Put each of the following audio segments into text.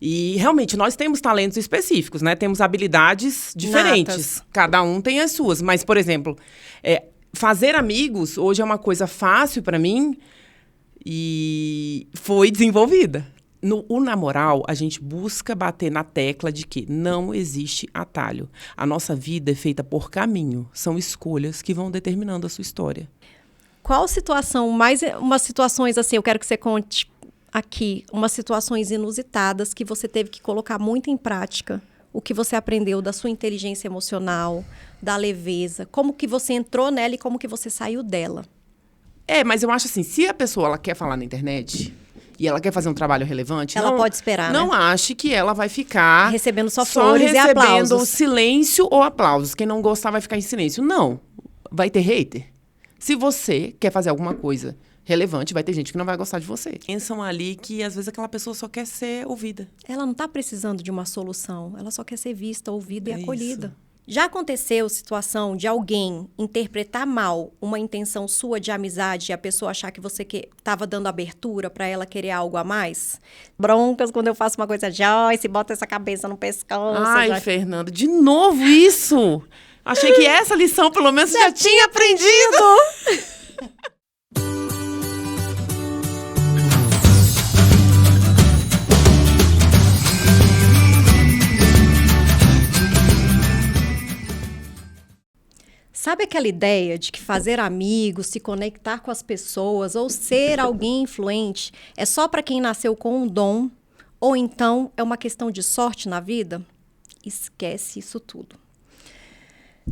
E, realmente, nós temos talentos específicos, né? Temos habilidades diferentes. Natas. Cada um tem as suas. Mas, por exemplo, fazer amigos hoje é uma coisa fácil para mim e foi desenvolvida. Na moral, a gente busca bater na tecla de que não existe atalho. A nossa vida é feita por caminho. São escolhas que vão determinando a sua história. Qual situação, umas situações assim, eu quero que você conte aqui, umas situações inusitadas que você teve que colocar muito em prática, o que você aprendeu da sua inteligência emocional, da leveza, como que você entrou nela e como que você saiu dela. Mas eu acho assim, se a pessoa ela quer falar na internet e ela quer fazer um trabalho relevante, Ela pode esperar, não né? ache que ela vai ficar Recebendo só flores e recebendo aplausos. silêncio ou aplausos. Quem não gostar vai ficar em silêncio. Não, vai ter hater. Se você quer fazer alguma coisa relevante, vai ter gente que não vai gostar de você. Pensam ali que, às vezes, aquela pessoa só quer ser ouvida. Ela não está precisando de uma solução, ela só quer ser vista, ouvida e acolhida. Isso. Já aconteceu situação de alguém interpretar mal uma intenção sua de amizade e a pessoa achar que você estava dando abertura para ela querer algo a mais? Broncas quando eu faço uma coisa, Joyce, bota essa cabeça no pescoço. Ai, Fernanda, de novo isso? Achei que essa lição, pelo menos, você já tinha aprendido. Sabe aquela ideia de que fazer amigos, se conectar com as pessoas ou ser alguém influente é só para quem nasceu com um dom? Ou então é uma questão de sorte na vida? Esquece isso tudo.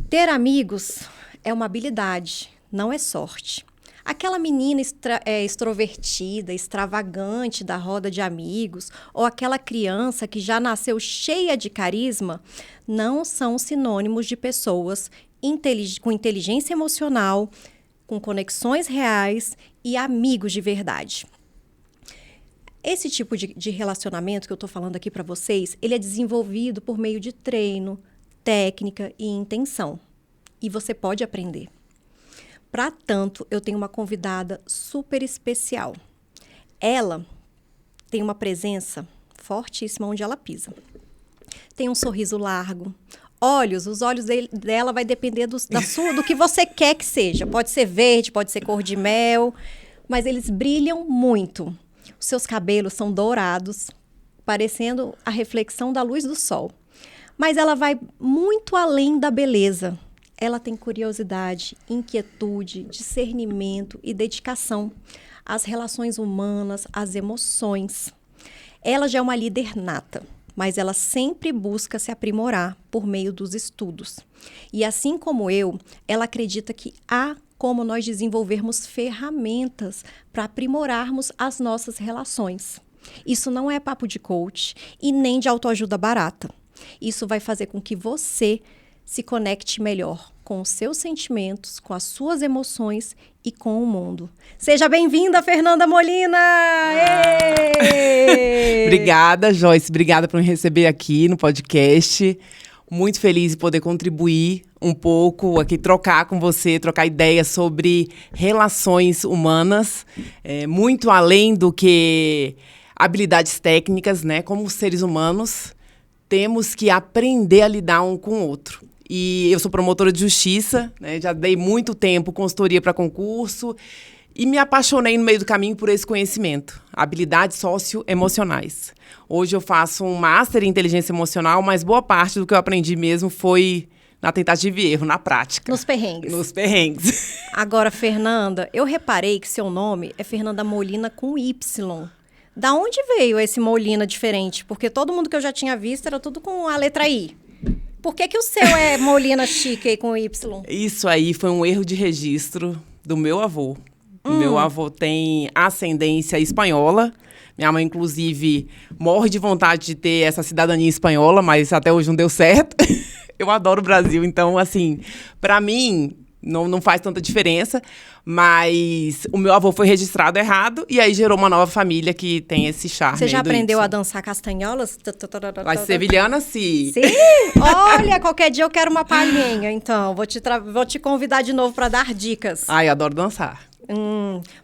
Ter amigos é uma habilidade, não é sorte. Aquela menina extrovertida, extravagante da roda de amigos, ou aquela criança que já nasceu cheia de carisma, não são sinônimos de pessoas com inteligência emocional, com conexões reais e amigos de verdade. Esse tipo de relacionamento que eu estou falando aqui para vocês, ele é desenvolvido por meio de treino, técnica e intenção. E você pode aprender. Para tanto, eu tenho uma convidada super especial. Ela tem uma presença fortíssima onde ela pisa. Tem um sorriso largo. Os olhos dela vai depender do que você quer que seja. Pode ser verde, pode ser cor de mel, mas eles brilham muito. Os seus cabelos são dourados, parecendo a reflexão da luz do sol. Mas ela vai muito além da beleza. Ela tem curiosidade, inquietude, discernimento e dedicação às relações humanas, às emoções. Ela já é uma líder nata, mas ela sempre busca se aprimorar por meio dos estudos. E assim como eu, ela acredita que há como nós desenvolvermos ferramentas para aprimorarmos as nossas relações. Isso não é papo de coach e nem de autoajuda barata. Isso vai fazer com que você se conecte melhor com os seus sentimentos, com as suas emoções e com o mundo. Seja bem-vinda, Fernanda Molina! Obrigada, Joyce. Obrigada por me receber aqui no podcast. Muito feliz em poder contribuir um pouco aqui, trocar com você, trocar ideias sobre relações humanas, muito além do que habilidades técnicas, né? Como seres humanos, temos que aprender a lidar um com o outro. E eu sou promotora de justiça, né? Já dei muito tempo consultoria para concurso e me apaixonei no meio do caminho por esse conhecimento, habilidades socioemocionais. Hoje eu faço um master em inteligência emocional, mas boa parte do que eu aprendi mesmo foi na tentativa e erro, na prática. Nos perrengues. Nos perrengues. Agora, Fernanda, eu reparei que seu nome é Fernanda Molina com Y. Da onde veio esse Molina diferente? Porque todo mundo que eu já tinha visto era tudo com a letra I. Por que o seu é Molina chique aí com Y? Isso aí foi um erro de registro do meu avô. Meu avô tem ascendência espanhola. Minha mãe, inclusive, morre de vontade de ter essa cidadania espanhola, mas até hoje não deu certo. Eu adoro o Brasil, então, assim, pra mim, não faz tanta diferença. Mas o meu avô foi registrado errado e aí gerou uma nova família que tem esse charme. Você já aprendeu a dançar castanholas? As sevilhanas, sim. Sim? Olha, qualquer dia eu quero uma palhinha, então. Vou te convidar de novo para dar dicas. Ai, adoro dançar.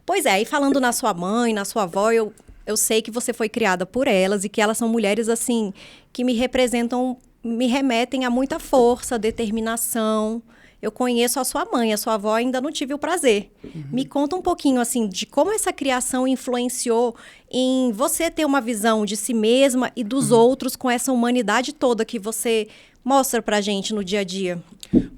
Pois é, e falando na sua mãe, na sua avó, eu eu sei que você foi criada por elas e que elas são mulheres, assim, que me representam, me remetem a muita força, determinação. Eu conheço a sua mãe, a sua avó ainda não tive o prazer. Me conta um pouquinho, assim, de como essa criação influenciou em você ter uma visão de si mesma e dos outros com essa humanidade toda que você mostra pra gente no dia a dia.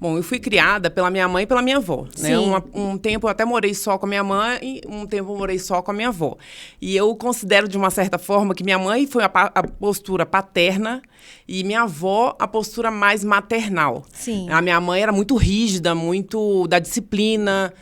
Bom, eu fui criada pela minha mãe e pela minha avó, né? Sim. Um tempo eu até morei só com a minha mãe e um tempo eu morei só com a minha avó. E eu considero, de uma certa forma, que minha mãe foi a postura paterna e minha avó a postura mais maternal. Sim. A minha mãe era muito rígida, muito da disciplina,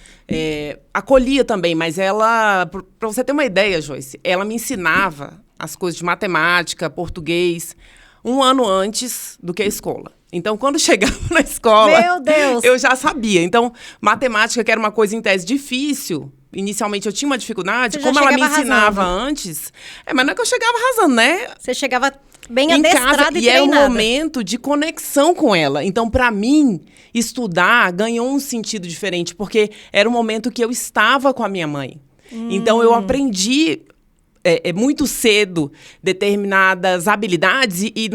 acolhia também, mas ela, para você ter uma ideia, Joyce, ela me ensinava as coisas de matemática, português, um ano antes do que a escola. Então, quando chegava na escola, Meu Deus! eu já sabia. Então, matemática, que era uma coisa em tese difícil, inicialmente eu tinha uma dificuldade, Você já como ela me chegava ensinava arrasando. antes, mas não é que eu chegava arrasando, né? Você chegava bem Em adestrada casa, e e era um treinada. momento de conexão com ela. Então, para mim, estudar ganhou um sentido diferente, porque era um momento que eu estava com a minha mãe. Então, eu aprendi muito cedo determinadas habilidades e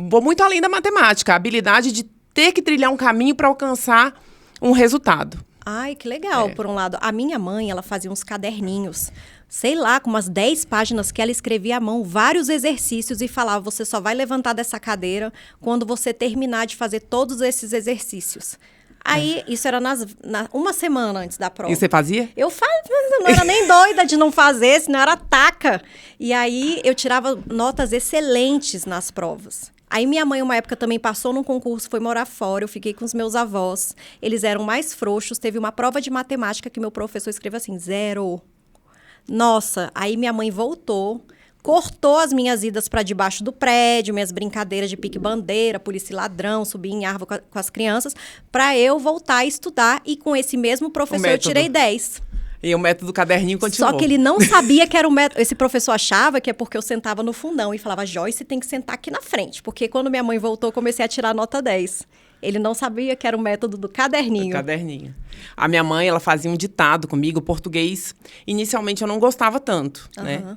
vou muito além da matemática. A habilidade de ter que trilhar um caminho para alcançar um resultado. Ai, que legal, por um lado. A minha mãe, ela fazia uns caderninhos, sei lá, com umas 10 páginas que ela escrevia à mão, vários exercícios e falava, você só vai levantar dessa cadeira quando você terminar de fazer todos esses exercícios. Aí, isso era uma semana antes da prova. E você fazia? Eu não era nem doida de não fazer, senão era taca. E aí, eu tirava notas excelentes nas provas. Aí, minha mãe, uma época, também passou num concurso, foi morar fora, eu fiquei com os meus avós. Eles eram mais frouxos, teve uma prova de matemática que meu professor escreveu assim, 0. Nossa, aí minha mãe voltou, cortou as minhas idas para debaixo do prédio, minhas brincadeiras de pique-bandeira, polícia e ladrão, subir em árvore com as crianças, para eu voltar a estudar. E com esse mesmo professor eu tirei 10. E o método caderninho continuou. Só que ele não sabia que era o método. Esse professor achava que é porque eu sentava no fundão e falava, Joyce, tem que sentar aqui na frente. Porque quando minha mãe voltou, eu comecei a tirar nota 10. Ele não sabia que era o método do caderninho. Caderninho. A minha mãe, ela fazia um ditado comigo, português. Inicialmente eu não gostava tanto, né?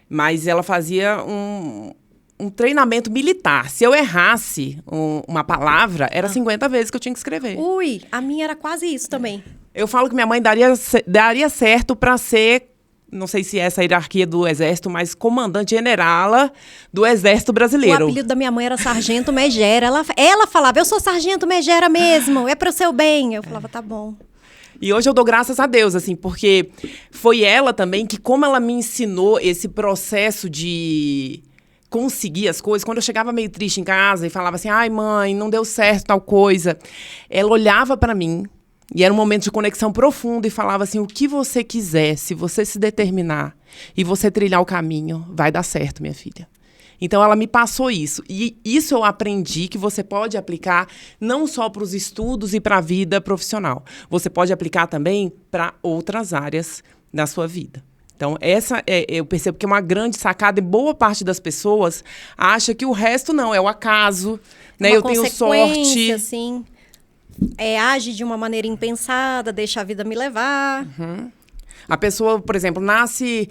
Mas ela fazia um treinamento militar. Se eu errasse uma palavra, era 50 vezes que eu tinha que escrever. Ui, a minha era quase isso também. Eu falo que minha mãe daria certo para ser, não sei se é essa hierarquia do Exército, mas comandante-generala do Exército Brasileiro. O apelido da minha mãe era Sargento Megera. Ela falava, eu sou Sargento Megera mesmo, é para o seu bem. Eu falava, tá bom. E hoje eu dou graças a Deus, assim, porque foi ela também que, como ela me ensinou esse processo de conseguir as coisas, quando eu chegava meio triste em casa e falava assim, ai mãe, não deu certo tal coisa, ela olhava para mim, e era um momento de conexão profunda e falava assim, o que você quiser, se você se determinar e você trilhar o caminho, vai dar certo, minha filha. Então, ela me passou isso. E isso eu aprendi que você pode aplicar não só para os estudos e para a vida profissional. Você pode aplicar também para outras áreas da sua vida. Então, eu percebo que é uma grande sacada e boa parte das pessoas acha que o resto não, é o acaso, né? Eu tenho sorte. Assim, age de uma maneira impensada, deixa a vida me levar. A pessoa, por exemplo, nasce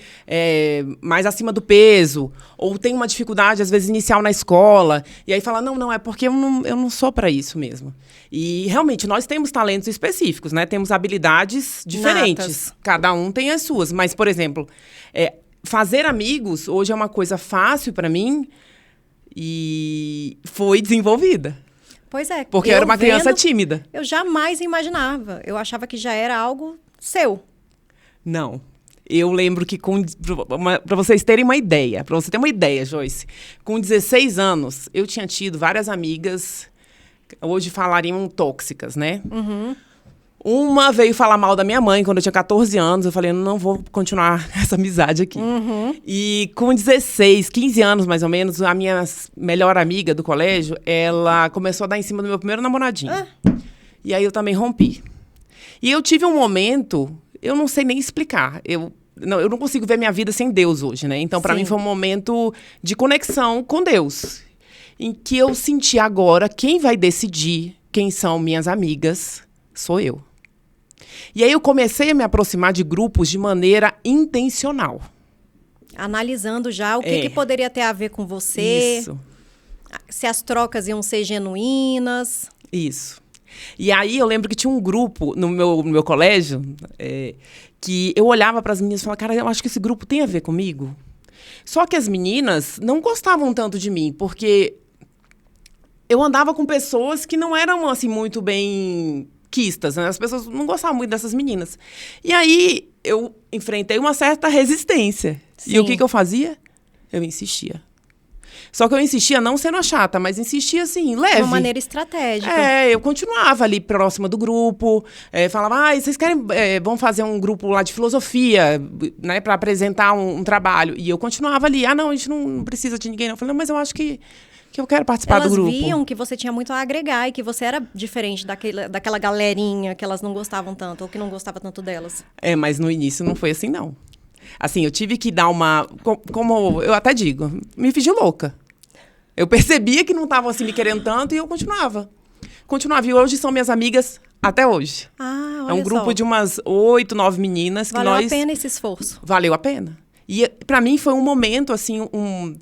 mais acima do peso, ou tem uma dificuldade, às vezes, inicial na escola, e aí fala, não, é porque eu não sou para isso mesmo. E, realmente, nós temos talentos específicos, né? Temos habilidades diferentes. Natas. Cada um tem as suas. Mas, por exemplo, fazer amigos hoje é uma coisa fácil para mim e foi desenvolvida. Pois é. Porque eu era uma criança tímida. Eu jamais imaginava. Eu achava que já era algo seu. Não. Eu lembro que, para vocês terem uma ideia, para você ter uma ideia, Joyce, com 16 anos, eu tinha tido várias amigas, hoje falariam tóxicas, né? Uma veio falar mal da minha mãe quando eu tinha 14 anos, eu falei, não vou continuar essa amizade aqui. E com 16, 15 anos mais ou menos, a minha melhor amiga do colégio, ela começou a dar em cima do meu primeiro namoradinho. E aí eu também rompi. E eu tive um momento... Eu não sei nem explicar. Eu não consigo ver minha vida sem Deus hoje, né? Então, para mim, foi um momento de conexão com Deus. Em que eu senti agora, quem vai decidir quem são minhas amigas sou eu. E aí, eu comecei a me aproximar de grupos de maneira intencional. Analisando já o que poderia ter a ver com você. Isso. Se as trocas iam ser genuínas. Isso. E aí eu lembro que tinha um grupo no meu colégio que eu olhava para as meninas e falava, cara, eu acho que esse grupo tem a ver comigo. Só que as meninas não gostavam tanto de mim, porque eu andava com pessoas que não eram, assim, muito bem quistas, né? As pessoas não gostavam muito dessas meninas. E aí eu enfrentei uma certa resistência. Sim. E o que eu fazia? Eu insistia. Só que eu insistia não sendo a chata, mas insistia assim, leve. De uma maneira estratégica. Eu continuava ali próxima do grupo, falava, vocês querem, vamos fazer um grupo lá de filosofia, né, para apresentar um trabalho. E eu continuava ali, não, a gente não precisa de ninguém. Eu falei, não, mas eu acho que eu quero participar do grupo. Elas viam que você tinha muito a agregar e que você era diferente daquela galerinha que elas não gostavam tanto, ou que não gostava tanto delas. Mas no início não foi assim, não. Assim, eu tive que dar uma... Como eu até digo, me fingi louca. Eu percebia que não estavam assim me querendo tanto e eu continuava. E hoje são minhas amigas até hoje. Ah, olha É um grupo só. de umas 8, 9 meninas que Valeu a pena esse esforço. Valeu a pena. E para mim foi um momento, assim,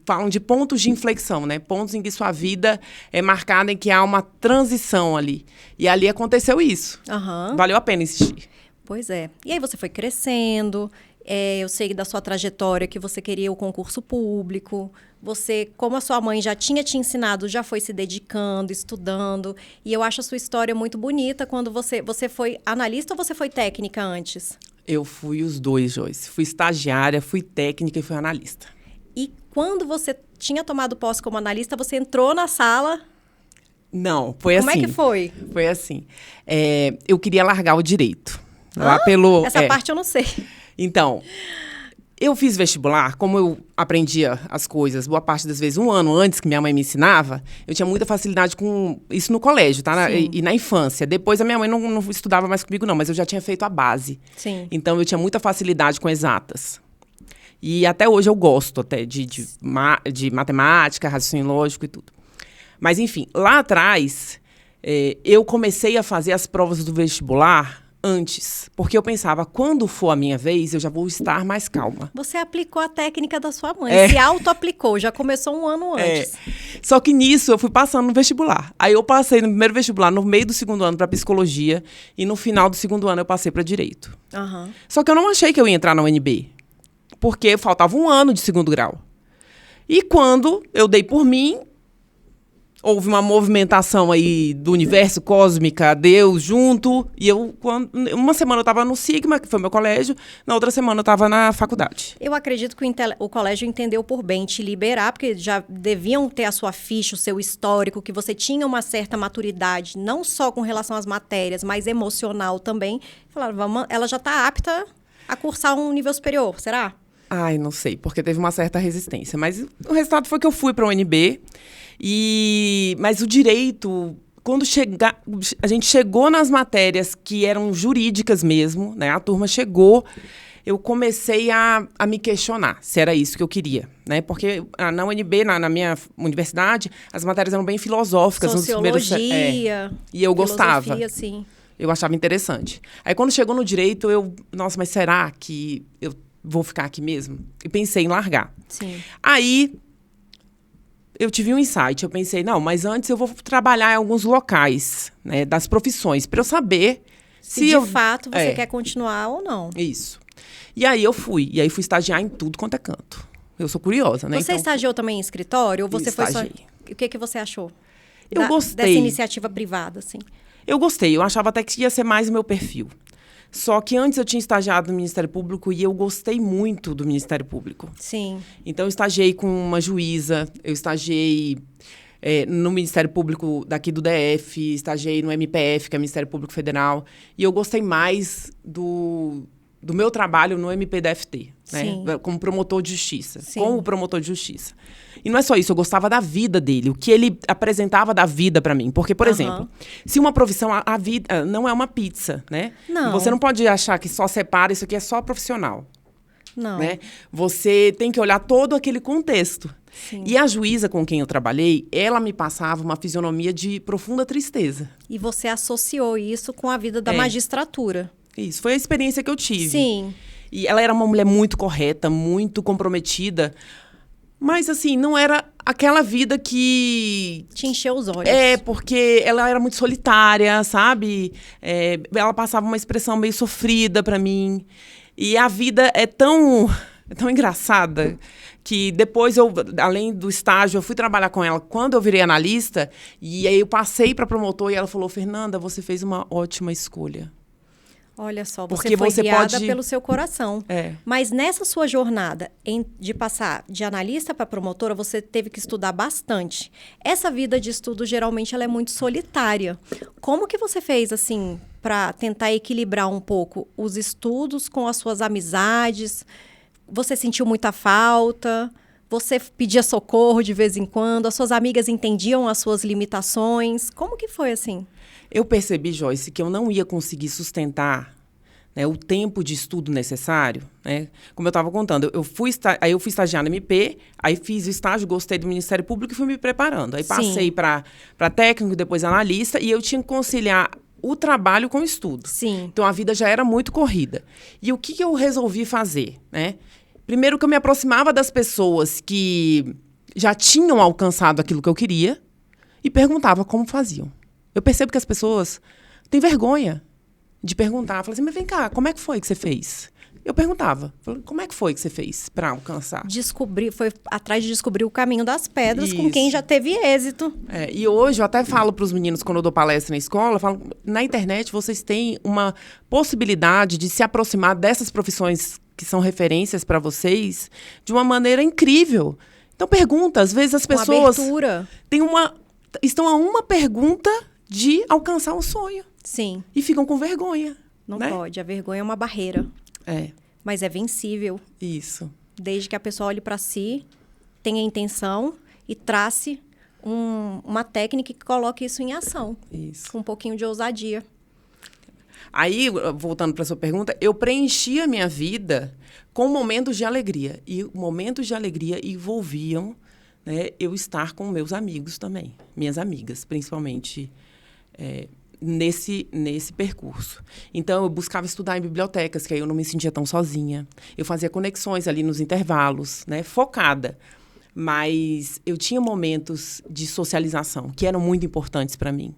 falam de pontos de inflexão, né? Pontos em que sua vida é marcada, em que há uma transição ali. E ali aconteceu isso. Aham. Valeu a pena insistir. Pois é. E aí você foi crescendo. Eu sei da sua trajetória que você queria o concurso público. Você, como a sua mãe já tinha te ensinado, já foi se dedicando, estudando. E eu acho a sua história muito bonita quando você foi analista ou você foi técnica antes? Eu fui os dois, Joyce. Fui estagiária, fui técnica e fui analista. E quando você tinha tomado posse como analista, você entrou na sala? Não, foi assim. Como é que foi? Foi assim. Eu queria largar o direito. Lá pelo... Essa parte eu não sei. Então, eu fiz vestibular, como eu aprendia as coisas, boa parte das vezes, um ano antes que minha mãe me ensinava, eu tinha muita facilidade com isso no colégio, tá? E na infância. Depois a minha mãe não estudava mais comigo, não, mas eu já tinha feito a base. Sim. Então, eu tinha muita facilidade com exatas. E até hoje eu gosto até de matemática, raciocínio lógico e tudo. Mas, enfim, lá atrás, eu comecei a fazer as provas do vestibular antes, porque eu pensava, quando for a minha vez, eu já vou estar mais calma. Você aplicou a técnica da sua mãe, se auto-aplicou, já começou um ano antes. Só que nisso eu fui passando no vestibular. Aí eu passei no primeiro vestibular, no meio do segundo ano, para psicologia, e no final do segundo ano eu passei para direito. Uhum. Só que eu não achei que eu ia entrar na UNB, porque faltava um ano de segundo grau. E quando eu dei por mim, houve uma movimentação aí do universo cósmica, Deus junto. E uma semana eu estava no Sigma, que foi meu colégio. Na outra semana eu estava na faculdade. Eu acredito que o colégio entendeu por bem te liberar, porque já deviam ter a sua ficha, o seu histórico, que você tinha uma certa maturidade, não só com relação às matérias, mas emocional também. Falaram, ela já está apta a cursar um nível superior, será? Ai, não sei, porque teve uma certa resistência. Mas o resultado foi que eu fui para a UNB. Mas o direito, quando a gente chegou nas matérias que eram jurídicas mesmo, né? A turma chegou, eu comecei a me questionar se era isso que eu queria, né? Porque na UNB, na minha universidade, as matérias eram bem filosóficas. Sociologia, e eu gostava. Sim. Eu achava interessante. Aí quando chegou no direito, nossa, mas será que eu vou ficar aqui mesmo? E pensei em largar. Sim. Aí eu tive um insight, eu pensei, não, mas antes eu vou trabalhar em alguns locais, né, das profissões, para eu saber se de fato você quer continuar ou não. Isso. E aí eu fui, fui estagiar em tudo quanto é canto. Eu sou curiosa, né? Você estagiou também em escritório ou você foi só... O que você achou? Eu gostei. Dessa iniciativa privada, assim. Eu gostei, eu achava até que ia ser mais o meu perfil. Só que antes eu tinha estagiado no Ministério Público e eu gostei muito do Ministério Público. Sim. Então, eu estagiei com uma juíza, eu estagiei no Ministério Público daqui do DF, estagiei no MPF, que é o Ministério Público Federal. E eu gostei mais do meu trabalho no MPDFT, né? Como promotor de justiça. Sim. Como promotor de justiça. E não é só isso, eu gostava da vida dele, o que ele apresentava da vida para mim. Porque, por exemplo, se uma profissão, a vida não é uma pizza, né? Não. Você não pode achar que só separa, isso aqui é só profissional. Não. Né? Você tem que olhar todo aquele contexto. Sim. E a juíza com quem eu trabalhei, ela me passava uma fisionomia de profunda tristeza. E você associou isso com a vida da magistratura. Isso, foi a experiência que eu tive. Sim. E ela era uma mulher muito correta, muito comprometida. Mas, assim, não era aquela vida que... Te encheu os olhos. Porque ela era muito solitária, sabe? Ela passava uma expressão meio sofrida pra mim. E a vida é tão engraçada que depois além do estágio, eu fui trabalhar com ela quando eu virei analista. E aí eu passei pra promotor e ela falou, Fernanda, você fez uma ótima escolha. Olha só, Porque foi você guiada pode... pelo seu coração. Mas nessa sua jornada de passar de analista para promotora, você teve que estudar bastante. Essa vida de estudo, geralmente, ela é muito solitária. Como que você fez, assim, para tentar equilibrar um pouco os estudos com as suas amizades? Você sentiu muita falta? Você pedia socorro de vez em quando? As suas amigas entendiam as suas limitações? Como que foi, assim? Eu percebi, Joyce, que eu não ia conseguir sustentar, né, o tempo de estudo necessário, né? Como eu estava contando, aí eu fui estagiar na MP, aí fiz o estágio, gostei do Ministério Público e fui me preparando. Aí passei para técnico, depois analista, e eu tinha que conciliar o trabalho com o estudo. Sim. Então, a vida já era muito corrida. E o que eu resolvi fazer, né? Primeiro que eu me aproximava das pessoas que já tinham alcançado aquilo que eu queria e perguntava como faziam. Eu percebo que as pessoas têm vergonha de perguntar. Falam assim, mas vem cá, como é que foi que você fez? Eu perguntava, como é que foi que você fez para alcançar? Foi atrás de descobrir o caminho das pedras com quem já teve êxito. E hoje eu até falo para os meninos, quando eu dou palestra na escola, eu falo, na internet vocês têm uma possibilidade de se aproximar dessas profissões que são referências para vocês de uma maneira incrível. Então pergunta, às vezes as pessoas estão a uma pergunta de alcançar um sonho. Sim. E ficam com vergonha. Não né? pode. A vergonha é uma barreira. Mas é vencível. Isso. Desde que a pessoa olhe para si, tenha intenção e trace uma técnica que coloque isso em ação. Isso. Com um pouquinho de ousadia. Aí, voltando para a sua pergunta, eu preenchi a minha vida com momentos de alegria. E momentos de alegria envolviam, né, eu estar com meus amigos também. Minhas amigas, principalmente, nesse percurso. Então, eu buscava estudar em bibliotecas, que aí eu não me sentia tão sozinha. Eu fazia conexões ali nos intervalos, né, focada. Mas eu tinha momentos de socialização que eram muito importantes para mim.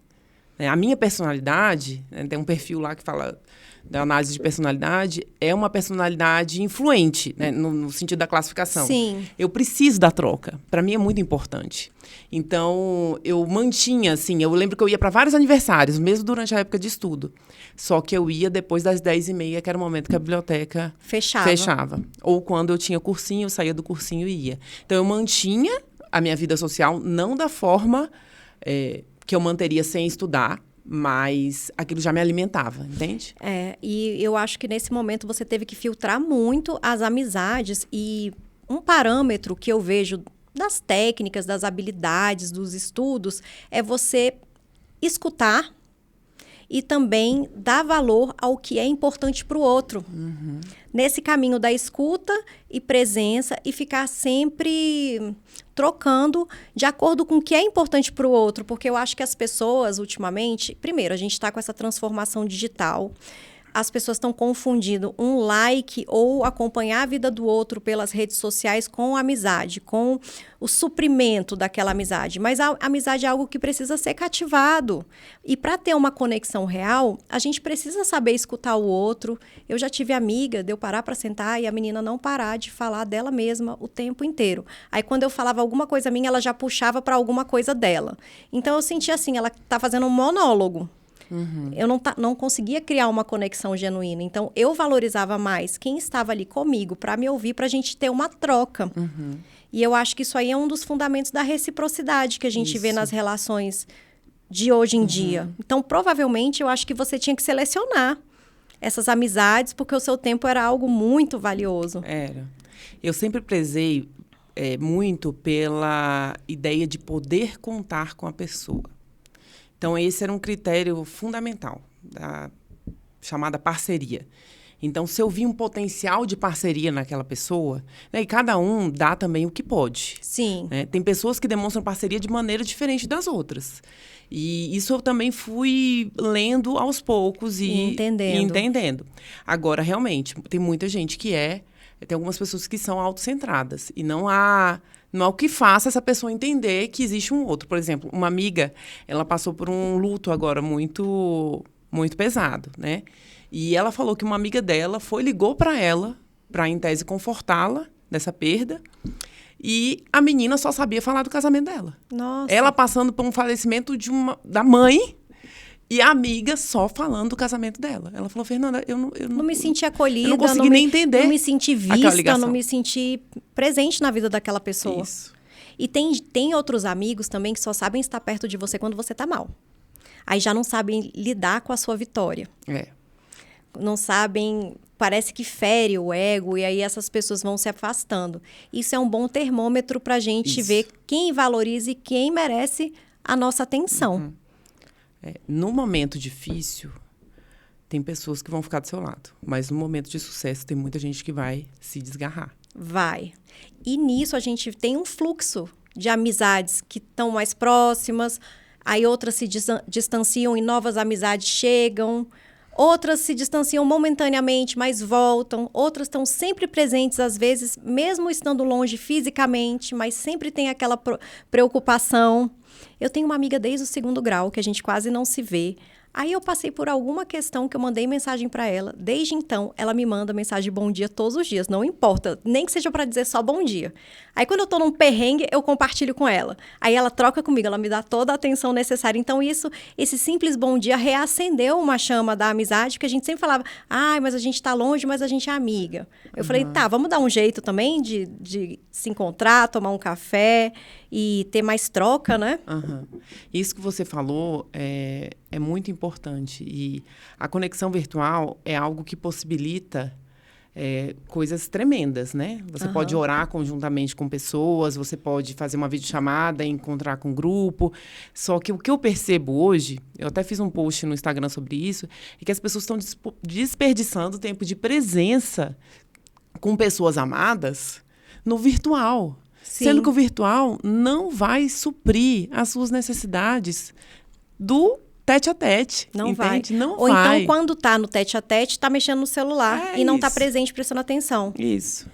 A minha personalidade, né, tem um perfil lá que fala da análise de personalidade, é uma personalidade influente, né, no sentido da classificação. Sim. Eu preciso da troca. Para mim é muito importante. Então, eu mantinha, assim, eu lembro que eu ia para vários aniversários, mesmo durante a época de estudo. Só que eu ia depois das 10h30, que era o momento que a biblioteca fechava. Ou quando eu tinha cursinho, eu saía do cursinho e ia. Então, eu mantinha a minha vida social, não da forma que eu manteria sem estudar, mas aquilo já me alimentava, entende? E eu acho que nesse momento você teve que filtrar muito as amizades, e um parâmetro que eu vejo das técnicas, das habilidades, dos estudos, é você escutar e também dar valor ao que é importante para o outro. Uhum. Nesse caminho da escuta e presença, e ficar sempre trocando de acordo com o que é importante para o outro. Porque eu acho que as pessoas, ultimamente... Primeiro, a gente está com essa transformação digital. As pessoas estão confundindo um like ou acompanhar a vida do outro pelas redes sociais com a amizade, com o suprimento daquela amizade. Mas a amizade é algo que precisa ser cativado. E para ter uma conexão real, a gente precisa saber escutar o outro. Eu já tive amiga de eu parar para sentar e a menina não parar de falar dela mesma o tempo inteiro. Aí, quando eu falava alguma coisa minha, ela já puxava para alguma coisa dela. Então, eu sentia assim, ela está fazendo um monólogo. Uhum. Eu não conseguia criar uma conexão genuína. Então, eu valorizava mais quem estava ali comigo para me ouvir, para a gente ter uma troca. Uhum. E eu acho que isso aí é um dos fundamentos da reciprocidade que a gente vê nas relações de hoje em dia. Então, provavelmente, eu acho que você tinha que selecionar essas amizades, porque o seu tempo era algo muito valioso. Era. Eu sempre prezei muito pela ideia de poder contar com a pessoa. Então, esse era um critério fundamental da chamada parceria. Então, se eu vi um potencial de parceria naquela pessoa, né, e cada um dá também o que pode. Sim. Né? Tem pessoas que demonstram parceria de maneira diferente das outras. E isso eu também fui lendo aos poucos e entendendo. Agora, realmente, tem muita gente que tem algumas pessoas que são autocentradas. E não há o que faça essa pessoa entender que existe um outro. Por exemplo, uma amiga, ela passou por um luto agora muito, muito pesado, né? E ela falou que uma amiga dela ligou para ela, para, em tese, confortá-la dessa perda. E a menina só sabia falar do casamento dela. Nossa. Ela passando por um falecimento da mãe e a amiga só falando do casamento dela. Ela falou, Fernanda, eu não me senti acolhida. Eu não consegui nem entender. Não me senti vista, não me senti presente na vida daquela pessoa. Isso. E tem outros amigos também que só sabem estar perto de você quando você está mal. Aí já não sabem lidar com a sua vitória. Não sabem, parece que fere o ego, e aí essas pessoas vão se afastando. Isso é um bom termômetro para a gente ver quem valoriza e quem merece a nossa atenção. No momento difícil, tem pessoas que vão ficar do seu lado. Mas no momento de sucesso, tem muita gente que vai se desgarrar. Vai. E nisso a gente tem um fluxo de amizades que estão mais próximas, aí outras se distanciam e novas amizades chegam. Outras se distanciam momentaneamente, mas voltam. Outras estão sempre presentes, às vezes, mesmo estando longe fisicamente, mas sempre tem aquela preocupação. Eu tenho uma amiga desde o 2º grau, que a gente quase não se vê. Aí eu passei por alguma questão que eu mandei mensagem para ela. Desde então, ela me manda mensagem de bom dia todos os dias. Não importa, nem que seja para dizer só bom dia. Aí quando eu tô num perrengue, eu compartilho com ela. Aí ela troca comigo, ela me dá toda a atenção necessária. Então esse simples bom dia reacendeu uma chama da amizade, porque a gente sempre falava, mas a gente tá longe, mas a gente é amiga. Eu falei, tá, vamos dar um jeito também de se encontrar, tomar um café e ter mais troca, né? Isso que você falou é muito importante. E a conexão virtual é algo que possibilita coisas tremendas, né? Você pode orar conjuntamente com pessoas, você pode fazer uma videochamada, encontrar com um grupo. Só que o que eu percebo hoje, eu até fiz um post no Instagram sobre isso, é que as pessoas estão desperdiçando tempo de presença com pessoas amadas no virtual. Sim. Sendo que o virtual não vai suprir as suas necessidades do tete-a-tete. Não entende? vai. Não Ou vai. então, quando tá no tete-a-tete, tá mexendo no celular e não tá presente, prestando atenção. Isso.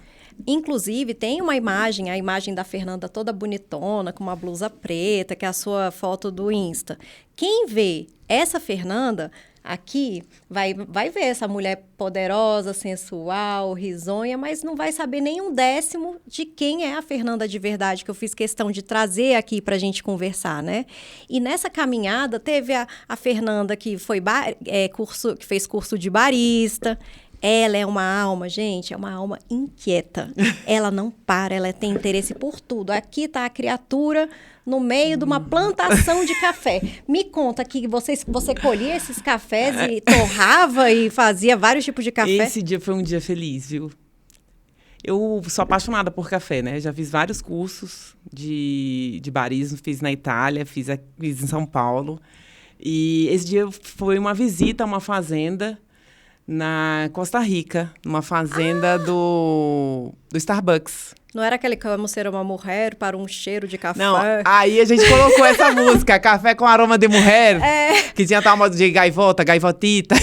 Inclusive, tem uma imagem, a imagem da Fernanda toda bonitona, com uma blusa preta, que é a sua foto do Insta. Quem vê essa Fernanda aqui vai ver essa mulher poderosa, sensual, risonha, mas não vai saber nem um décimo de quem é a Fernanda de verdade, que eu fiz questão de trazer aqui para a gente conversar, né? E nessa caminhada teve a Fernanda que que fez curso de barista. Ela é uma alma, gente, é uma alma inquieta. Ela não para, ela tem interesse por tudo. Aqui está a criatura no meio de uma plantação de café. Me conta que você colhia esses cafés e torrava e fazia vários tipos de café. Esse dia foi um dia feliz, viu? Eu sou apaixonada por café, né? Já fiz vários cursos de barismo, fiz na Itália, fiz em São Paulo. E esse dia foi uma visita a uma fazenda na Costa Rica, numa fazenda do Starbucks. Não era aquele Como Ser Uma Mulher para um cheiro de café? Não, aí a gente colocou essa música, Café com Aroma de Mulher, que tinha tal modo de gaivota, gaivotita.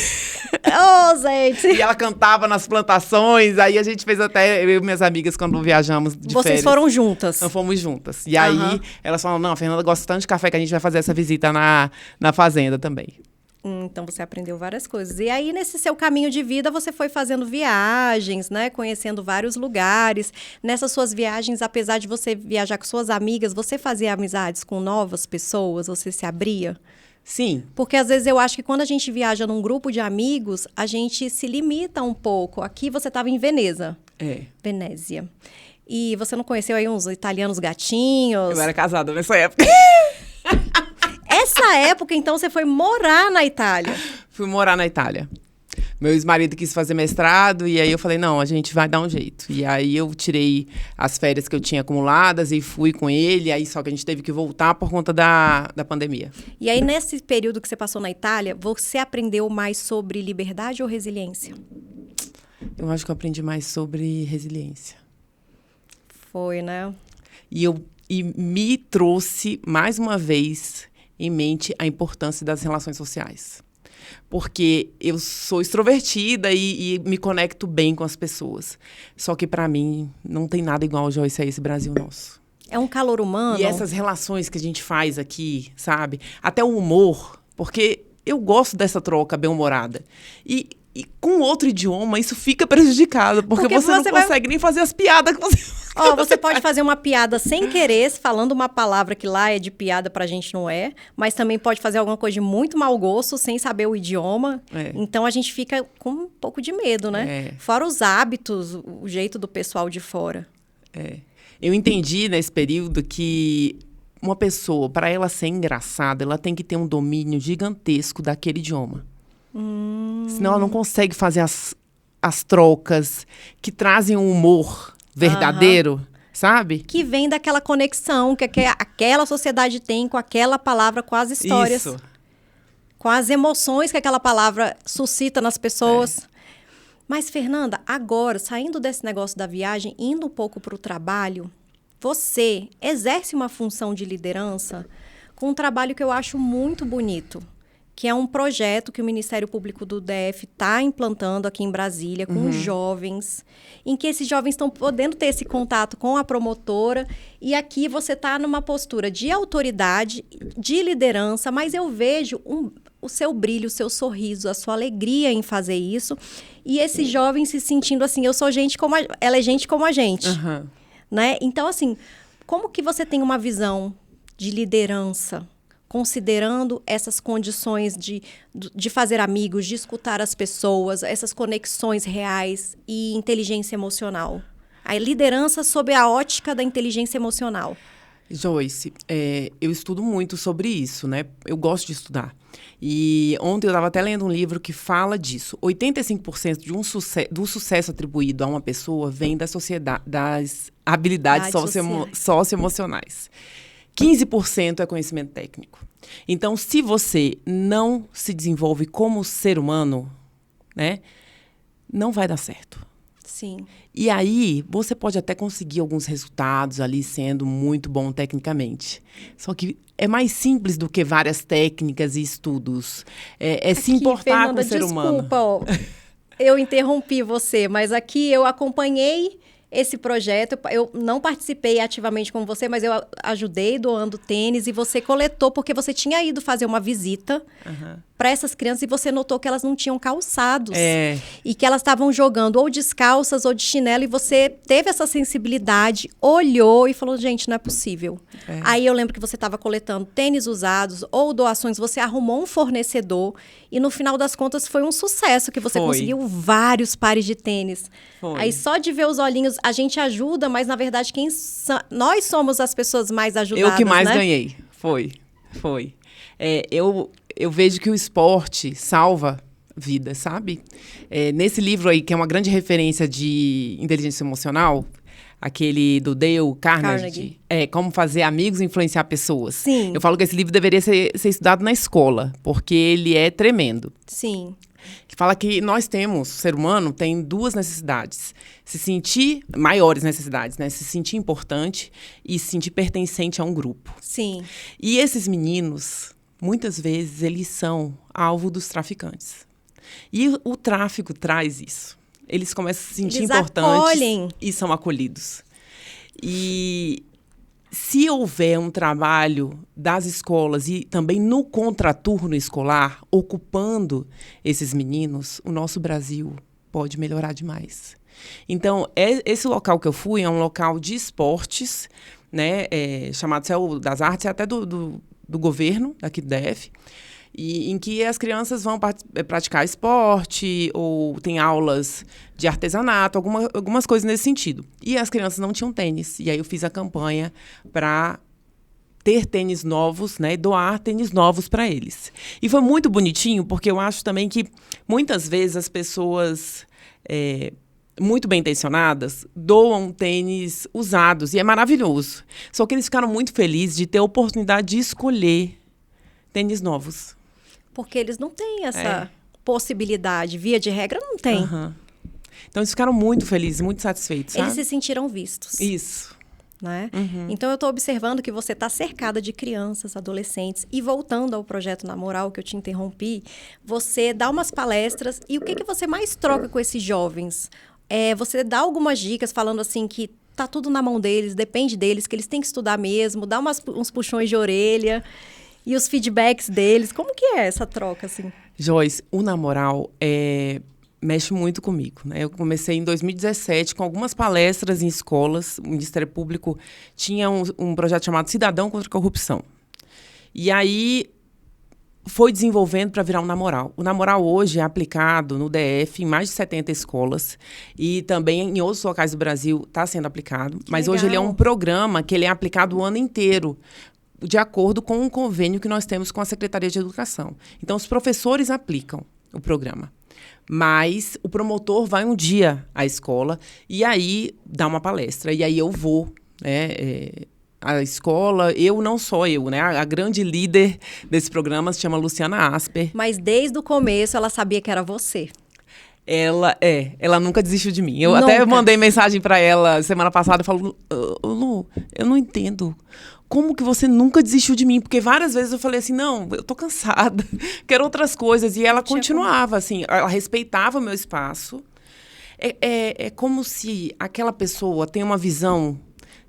Gente! E ela cantava nas plantações, aí a gente fez até, eu e minhas amigas, quando viajamos de Vocês férias. Foram juntas? Nós fomos juntas. E aí, elas falaram, não, a Fernanda gosta tanto de café que a gente vai fazer essa visita na fazenda também. Então, você aprendeu várias coisas. E aí, nesse seu caminho de vida, você foi fazendo viagens, né? Conhecendo vários lugares. Nessas suas viagens, apesar de você viajar com suas amigas, você fazia amizades com novas pessoas? Você se abria? Sim. Porque, às vezes, eu acho que quando a gente viaja num grupo de amigos, a gente se limita um pouco. Aqui, você estava em Veneza. Venésia. E você não conheceu aí uns italianos gatinhos? Eu era casada nessa época. Essa época, então, você foi morar na Itália? Fui morar na Itália. Meu ex-marido quis fazer mestrado e aí eu falei, não, a gente vai dar um jeito. E aí eu tirei as férias que eu tinha acumuladas e fui com ele, aí só que a gente teve que voltar por conta da pandemia. E aí, nesse período que você passou na Itália, você aprendeu mais sobre liberdade ou resiliência? Eu acho que eu aprendi mais sobre resiliência. Foi, né? E me trouxe, mais uma vez, em mente a importância das relações sociais. Porque eu sou extrovertida e me conecto bem com as pessoas. Só que, para mim, não tem nada igual, Joyce, a esse Brasil nosso. É um calor humano. E essas relações que a gente faz aqui, sabe? Até o humor, porque eu gosto dessa troca bem-humorada. E com outro idioma, isso fica prejudicado, porque você não consegue nem fazer as piadas que você... Você pode fazer uma piada sem querer, falando uma palavra que lá é de piada pra gente não é, mas também pode fazer alguma coisa de muito mau gosto, sem saber o idioma. Então, a gente fica com um pouco de medo, né? Fora os hábitos, o jeito do pessoal de fora. Eu entendi nesse período que uma pessoa, para ela ser engraçada, ela tem que ter um domínio gigantesco daquele idioma. Senão ela não consegue fazer as trocas que trazem um humor verdadeiro, sabe? Que vem daquela conexão que aquela sociedade tem com aquela palavra, com as histórias. Isso. Com as emoções que aquela palavra suscita nas pessoas. Mas, Fernanda, agora, saindo desse negócio da viagem, indo um pouco para o trabalho, você exerce uma função de liderança com um trabalho que eu acho muito bonito, que é um projeto que o Ministério Público do DF está implantando aqui em Brasília com jovens, em que esses jovens estão podendo ter esse contato com a promotora, e aqui você está numa postura de autoridade, de liderança, mas eu vejo o seu brilho, o seu sorriso, a sua alegria em fazer isso, e esses jovens se sentindo assim, ela é gente como a gente, né? Então, assim, como que você tem uma visão de liderança, considerando essas condições de fazer amigos, de escutar as pessoas, essas conexões reais e inteligência emocional? A liderança sob a ótica da inteligência emocional. Joyce, eu estudo muito sobre isso, né? Eu gosto de estudar. E ontem eu estava até lendo um livro que fala disso. 85% do sucesso atribuído a uma pessoa vem da sociedade, das habilidades socioemocionais. 15% é conhecimento técnico. Então, se você não se desenvolve como ser humano, né, não vai dar certo. Sim. E aí, você pode até conseguir alguns resultados ali sendo muito bom tecnicamente. Só que é mais simples do que várias técnicas e estudos. Se importar com o ser humano. Desculpa, eu interrompi você, mas aqui eu acompanhei esse projeto. Eu não participei ativamente com você, mas eu ajudei doando tênis, e você coletou porque você tinha ido fazer uma visita para essas crianças e você notou que elas não tinham calçados e que elas estavam jogando ou descalças ou de chinelo, e você teve essa sensibilidade, olhou e falou, gente, não é possível. Aí eu lembro que você estava coletando tênis usados ou doações, você arrumou um fornecedor e no final das contas foi um sucesso, que você conseguiu vários pares de tênis. Aí só de ver os olhinhos, a gente ajuda, mas na verdade nós somos as pessoas mais ajudadas, eu que mais né? ganhei. Foi. Eu vejo que o esporte salva vidas, sabe? Nesse livro aí, que é uma grande referência de inteligência emocional, aquele do Dale Carnegie, Como Fazer Amigos e Influenciar Pessoas. Sim. Eu falo que esse livro deveria ser estudado na escola, porque ele é tremendo. Sim. Que fala que nós temos, o ser humano tem duas necessidades. Maiores necessidades, né? Se sentir importante e se sentir pertencente a um grupo. Sim. E esses meninos, muitas vezes, eles são alvo dos traficantes. E o tráfico traz isso. Eles começam a se sentir importantes e são acolhidos. E se houver um trabalho das escolas e também no contraturno escolar, ocupando esses meninos, o nosso Brasil pode melhorar demais. Então, esse local que eu fui é um local de esportes, né, chamado Céu das Artes, até do governo aqui do DF, e em que as crianças vão praticar esporte ou tem aulas de artesanato, algumas coisas nesse sentido. E as crianças não tinham tênis. E aí eu fiz a campanha para ter tênis novos, né, doar tênis novos para eles. E foi muito bonitinho, porque eu acho também que muitas vezes as pessoas muito bem intencionadas doam tênis usados, e é maravilhoso. Só que eles ficaram muito felizes de ter a oportunidade de escolher tênis novos. Porque eles não têm essa possibilidade. Via de regra, não tem. Então, eles ficaram muito felizes, muito satisfeitos, sabe? Eles se sentiram vistos. Isso. Né? Então, eu estou observando que você está cercada de crianças, adolescentes. E voltando ao projeto Namoral, que eu te interrompi, você dá umas palestras. E o que você mais troca com esses jovens? Você dá algumas dicas falando assim que tá tudo na mão deles, depende deles, que eles têm que estudar mesmo, dá uns puxões de orelha e os feedbacks deles. Como que é essa troca, assim? Joyce, o Namoral mexe muito comigo, né? Eu comecei em 2017 com algumas palestras em escolas. O Ministério Público tinha um projeto chamado Cidadão contra a Corrupção. E aí foi desenvolvendo para virar um Namoral. O Namoral hoje é aplicado no DF em mais de 70 escolas e também em outros locais do Brasil está sendo aplicado. Mas hoje ele é um programa que ele é aplicado o ano inteiro, de acordo com um convênio que nós temos com a Secretaria de Educação. Então, os professores aplicam o programa. Mas o promotor vai um dia à escola e aí dá uma palestra. E aí eu vou, né? A escola, não só eu, né? A grande líder desse programa se chama Luciana Asper. Mas desde o começo ela sabia que era você. Ela nunca desistiu de mim. Eu Nunca. até mandei mensagem para ela semana passada, eu falo, Lu, eu não entendo. Como que você nunca desistiu de mim? Porque várias vezes eu falei assim, não, eu tô cansada, quero outras coisas. E ela continuava, assim, ela respeitava o meu espaço. É como se aquela pessoa tem uma visão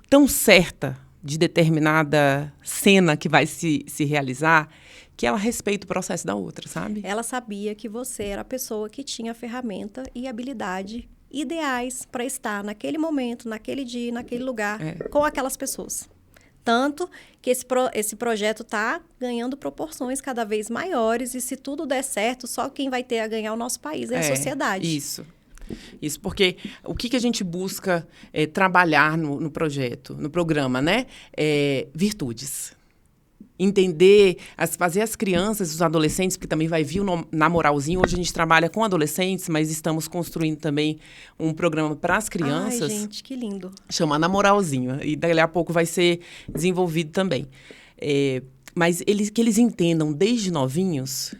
tão certa de determinada cena que vai se realizar, que ela respeita o processo da outra, sabe? Ela sabia que você era a pessoa que tinha a ferramenta e habilidade ideais para estar naquele momento, naquele dia, naquele lugar, com aquelas pessoas. Tanto que esse projeto está ganhando proporções cada vez maiores e se tudo der certo, só quem vai ter a ganhar o nosso país é a sociedade. Isso, porque o que a gente busca trabalhar no projeto, no programa, né? Virtudes. Entender, fazer as crianças, os adolescentes, porque também vai vir o Namoralzinho. Hoje a gente trabalha com adolescentes, mas estamos construindo também um programa para as crianças. Ai, gente, que lindo. Chama Namoralzinho. E dali a pouco vai ser desenvolvido também. Mas que eles entendam, desde novinhos,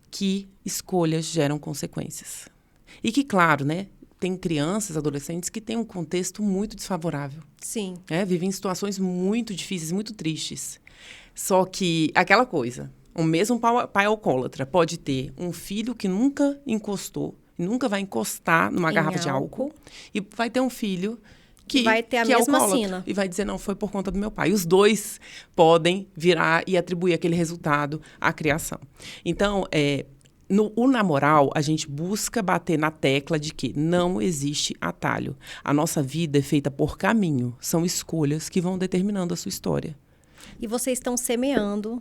que escolhas geram consequências. E que, claro, né? Tem crianças, adolescentes que têm um contexto muito desfavorável. Sim. Vivem em situações muito difíceis, muito tristes. Só que, aquela coisa, o mesmo pai alcoólatra pode ter um filho que nunca encostou, nunca vai encostar numa garrafa de álcool, e vai ter um filho que vai ter a mesma sina. E vai dizer, não, foi por conta do meu pai. Os dois podem virar e atribuir aquele resultado à criação. Então, no Namoral, a gente busca bater na tecla de que não existe atalho. A nossa vida é feita por caminho. São escolhas que vão determinando a sua história. E vocês estão semeando,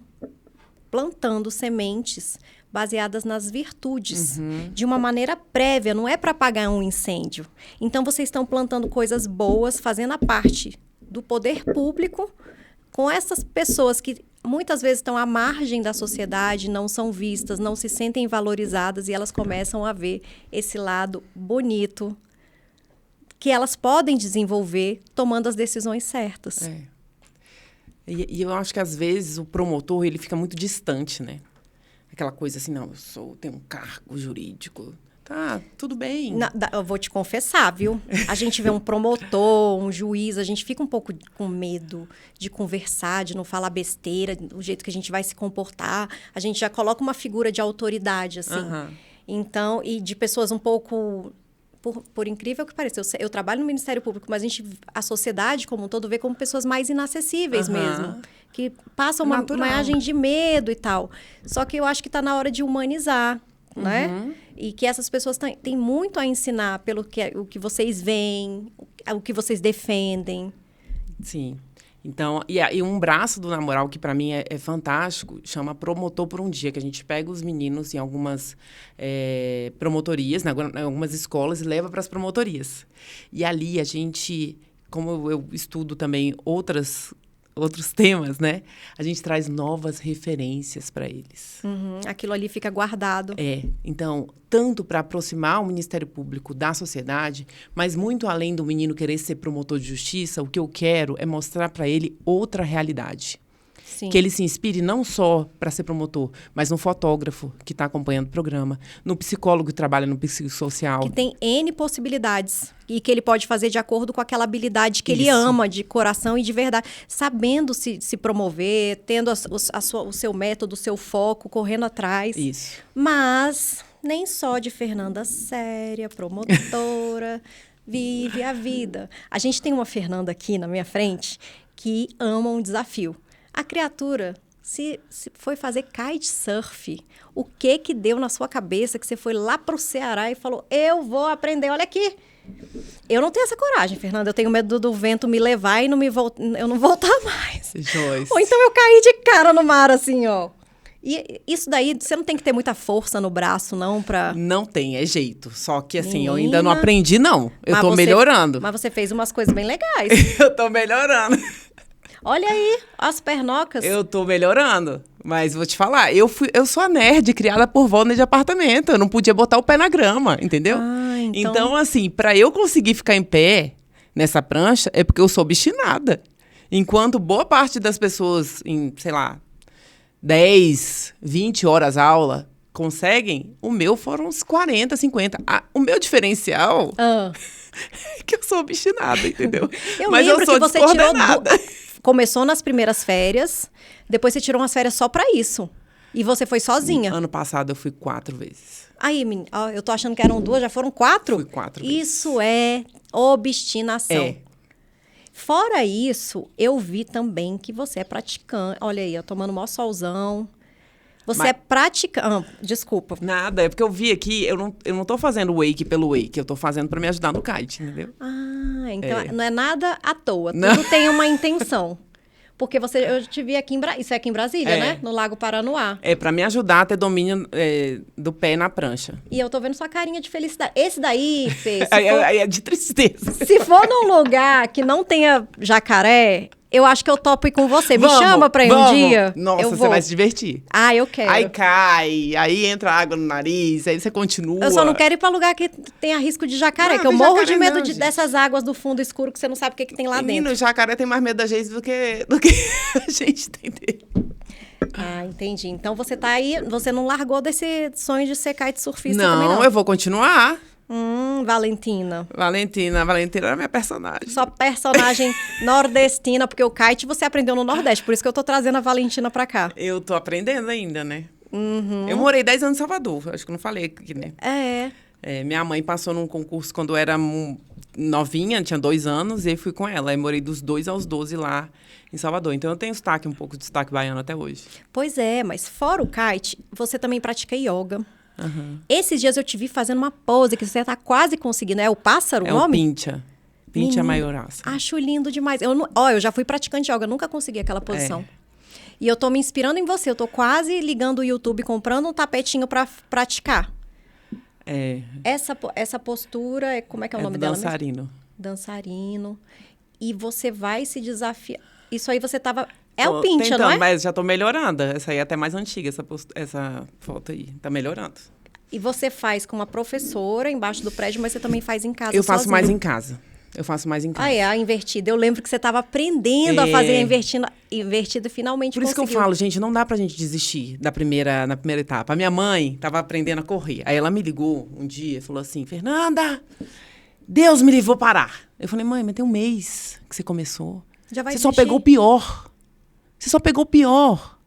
plantando sementes baseadas nas virtudes, de uma maneira prévia, não é para apagar um incêndio. Então, vocês estão plantando coisas boas, fazendo a parte do poder público com essas pessoas que muitas vezes estão à margem da sociedade, não são vistas, não se sentem valorizadas e elas começam a ver esse lado bonito que elas podem desenvolver tomando as decisões certas. E eu acho que, às vezes, o promotor, ele fica muito distante, né? Aquela coisa assim, não, tenho um cargo jurídico. Tá, tudo bem. Eu vou te confessar, viu? A gente vê um promotor, um juiz, a gente fica um pouco com medo de conversar, de não falar besteira, do jeito que a gente vai se comportar. A gente já coloca uma figura de autoridade, assim. Então, e de pessoas um pouco... Por incrível que pareça, eu trabalho no Ministério Público, mas a sociedade como um todo vê como pessoas mais inacessíveis mesmo, que passam uma imagem de medo e tal. Só que eu acho que está na hora de humanizar, né? E que essas pessoas têm muito a ensinar pelo o que vocês veem, o que vocês defendem. Sim. Então, e um braço do Namoral, que para mim é fantástico, chama Promotor por um Dia, que a gente pega os meninos em algumas promotorias, em algumas escolas, e leva para as promotorias. E ali a gente, como eu estudo também outros temas, né? A gente traz novas referências para eles. Aquilo ali fica guardado. Então, tanto para aproximar o Ministério Público da sociedade, mas muito além do menino querer ser promotor de justiça, o que eu quero é mostrar para ele outra realidade. Sim. Que ele se inspire não só para ser promotor, mas no fotógrafo que está acompanhando o programa, no psicólogo que trabalha no psicossocial. Que tem N possibilidades e que ele pode fazer de acordo com aquela habilidade que ele Isso. ama, de coração e de verdade. Sabendo se promover, tendo o seu método, o seu foco, correndo atrás. Isso. Mas nem só de Fernanda séria, promotora, vive a vida. A gente tem uma Fernanda aqui na minha frente que ama um desafio. A criatura se foi fazer kitesurf. O que deu na sua cabeça que você foi lá pro Ceará e falou, eu vou aprender, olha aqui. Eu não tenho essa coragem, Fernanda. Eu tenho medo do vento me levar e eu não voltar mais. Joyce. Ou então eu caí de cara no mar, assim, ó. E isso daí, você não tem que ter muita força no braço, não, pra... Não tem, é jeito. Só que, assim, Menina, eu ainda não aprendi, não. Eu mas tô melhorando. Mas você fez umas coisas bem legais. Eu tô melhorando. Olha aí, as pernocas. Eu tô melhorando. Mas vou te falar, eu sou a nerd criada por vó de apartamento. Eu não podia botar o pé na grama, entendeu? Ah, Então, assim, pra eu conseguir ficar em pé nessa prancha, é porque eu sou obstinada. Enquanto boa parte das pessoas, em, sei lá, 10, 20 horas aula, conseguem, o meu foram uns 40, 50. O meu diferencial é que eu sou obstinada, entendeu? Mas eu sou que você descoordenada. Começou nas primeiras férias, depois você tirou umas férias só pra isso. E você foi sozinha. Ano passado eu fui 4 vezes. Aí, menina, eu tô achando que eram 2, já foram 4? Fui 4 vezes. Isso é obstinação. É. Fora isso, eu vi também que você é praticante. Olha aí, eu tomando maior solzão. Você é praticante. Desculpa. Nada, é porque eu vi aqui, eu não tô fazendo wake pelo wake, eu tô fazendo pra me ajudar no kite, entendeu? Ah, então não é nada à toa. Não. Tudo tem uma intenção. Porque eu te vi aqui isso é aqui em Brasília, né? No Lago Paranoá. É pra me ajudar a ter domínio do pé na prancha. E eu tô vendo sua carinha de felicidade. Esse daí, Fê, Aí é de tristeza. se for num lugar que não tenha jacaré, eu acho que eu topo ir com você. Me chama pra ir um dia. Nossa, eu você vou. vai se divertir. Ah, eu quero. Aí cai, aí entra água no nariz, aí você continua. Eu só não quero ir pra lugar que tenha risco de jacaré, Não, que eu tem morro jacaré de medo não, gente. dessas águas do fundo escuro que você não sabe o que tem lá Menino, dentro. o jacaré tem mais medo da gente do que a gente tem dele. Ah, entendi. Então você tá aí, você não largou desse sonho de ser kitesurfista também, Não, não? eu vou continuar. Valentina. Valentina era minha personagem. Sua personagem nordestina, porque o kite você aprendeu no Nordeste, por isso que eu tô trazendo a Valentina pra cá. Eu tô aprendendo ainda, né? Eu morei 10 anos em Salvador, acho que eu não falei aqui, né? Minha mãe passou num concurso quando eu era novinha, tinha 2 anos, e aí fui com ela. Aí morei dos 2 aos 12 lá em Salvador. Então eu tenho um pouco de sotaque baiano até hoje. Pois é, mas fora o kite, você também pratica yoga. Uhum. Esses dias eu te vi fazendo uma pose que você tá quase conseguindo. É o pássaro o É nome? o Pincha. Pincha maioraça. Acho lindo demais. Eu já fui praticante de yoga, nunca consegui aquela posição. E eu tô me inspirando em você. Eu tô quase ligando o YouTube, comprando um tapetinho pra praticar. Essa postura, como é que é o nome dela mesmo? Dançarino. Dançarino. E você vai se desafiar. Isso aí você tava... É o Pincha, não é? Mas já tô melhorando. Essa aí é até mais antiga, essa foto aí. Tá melhorando. E você faz com uma professora embaixo do prédio, mas você também faz em casa Eu faço sozinho. mais em casa. Eu faço mais em casa. A invertida. Eu lembro que você estava aprendendo a fazer a invertida e finalmente Por isso conseguiu. que eu falo, gente, não dá pra gente desistir na primeira etapa. A minha mãe tava aprendendo a correr. Aí ela me ligou um dia e falou assim, Fernanda, Deus me livrou parar. Eu falei, mãe, mas tem um mês que você começou. Já vai Você só desistir? pegou o pior. Você só pegou o pior.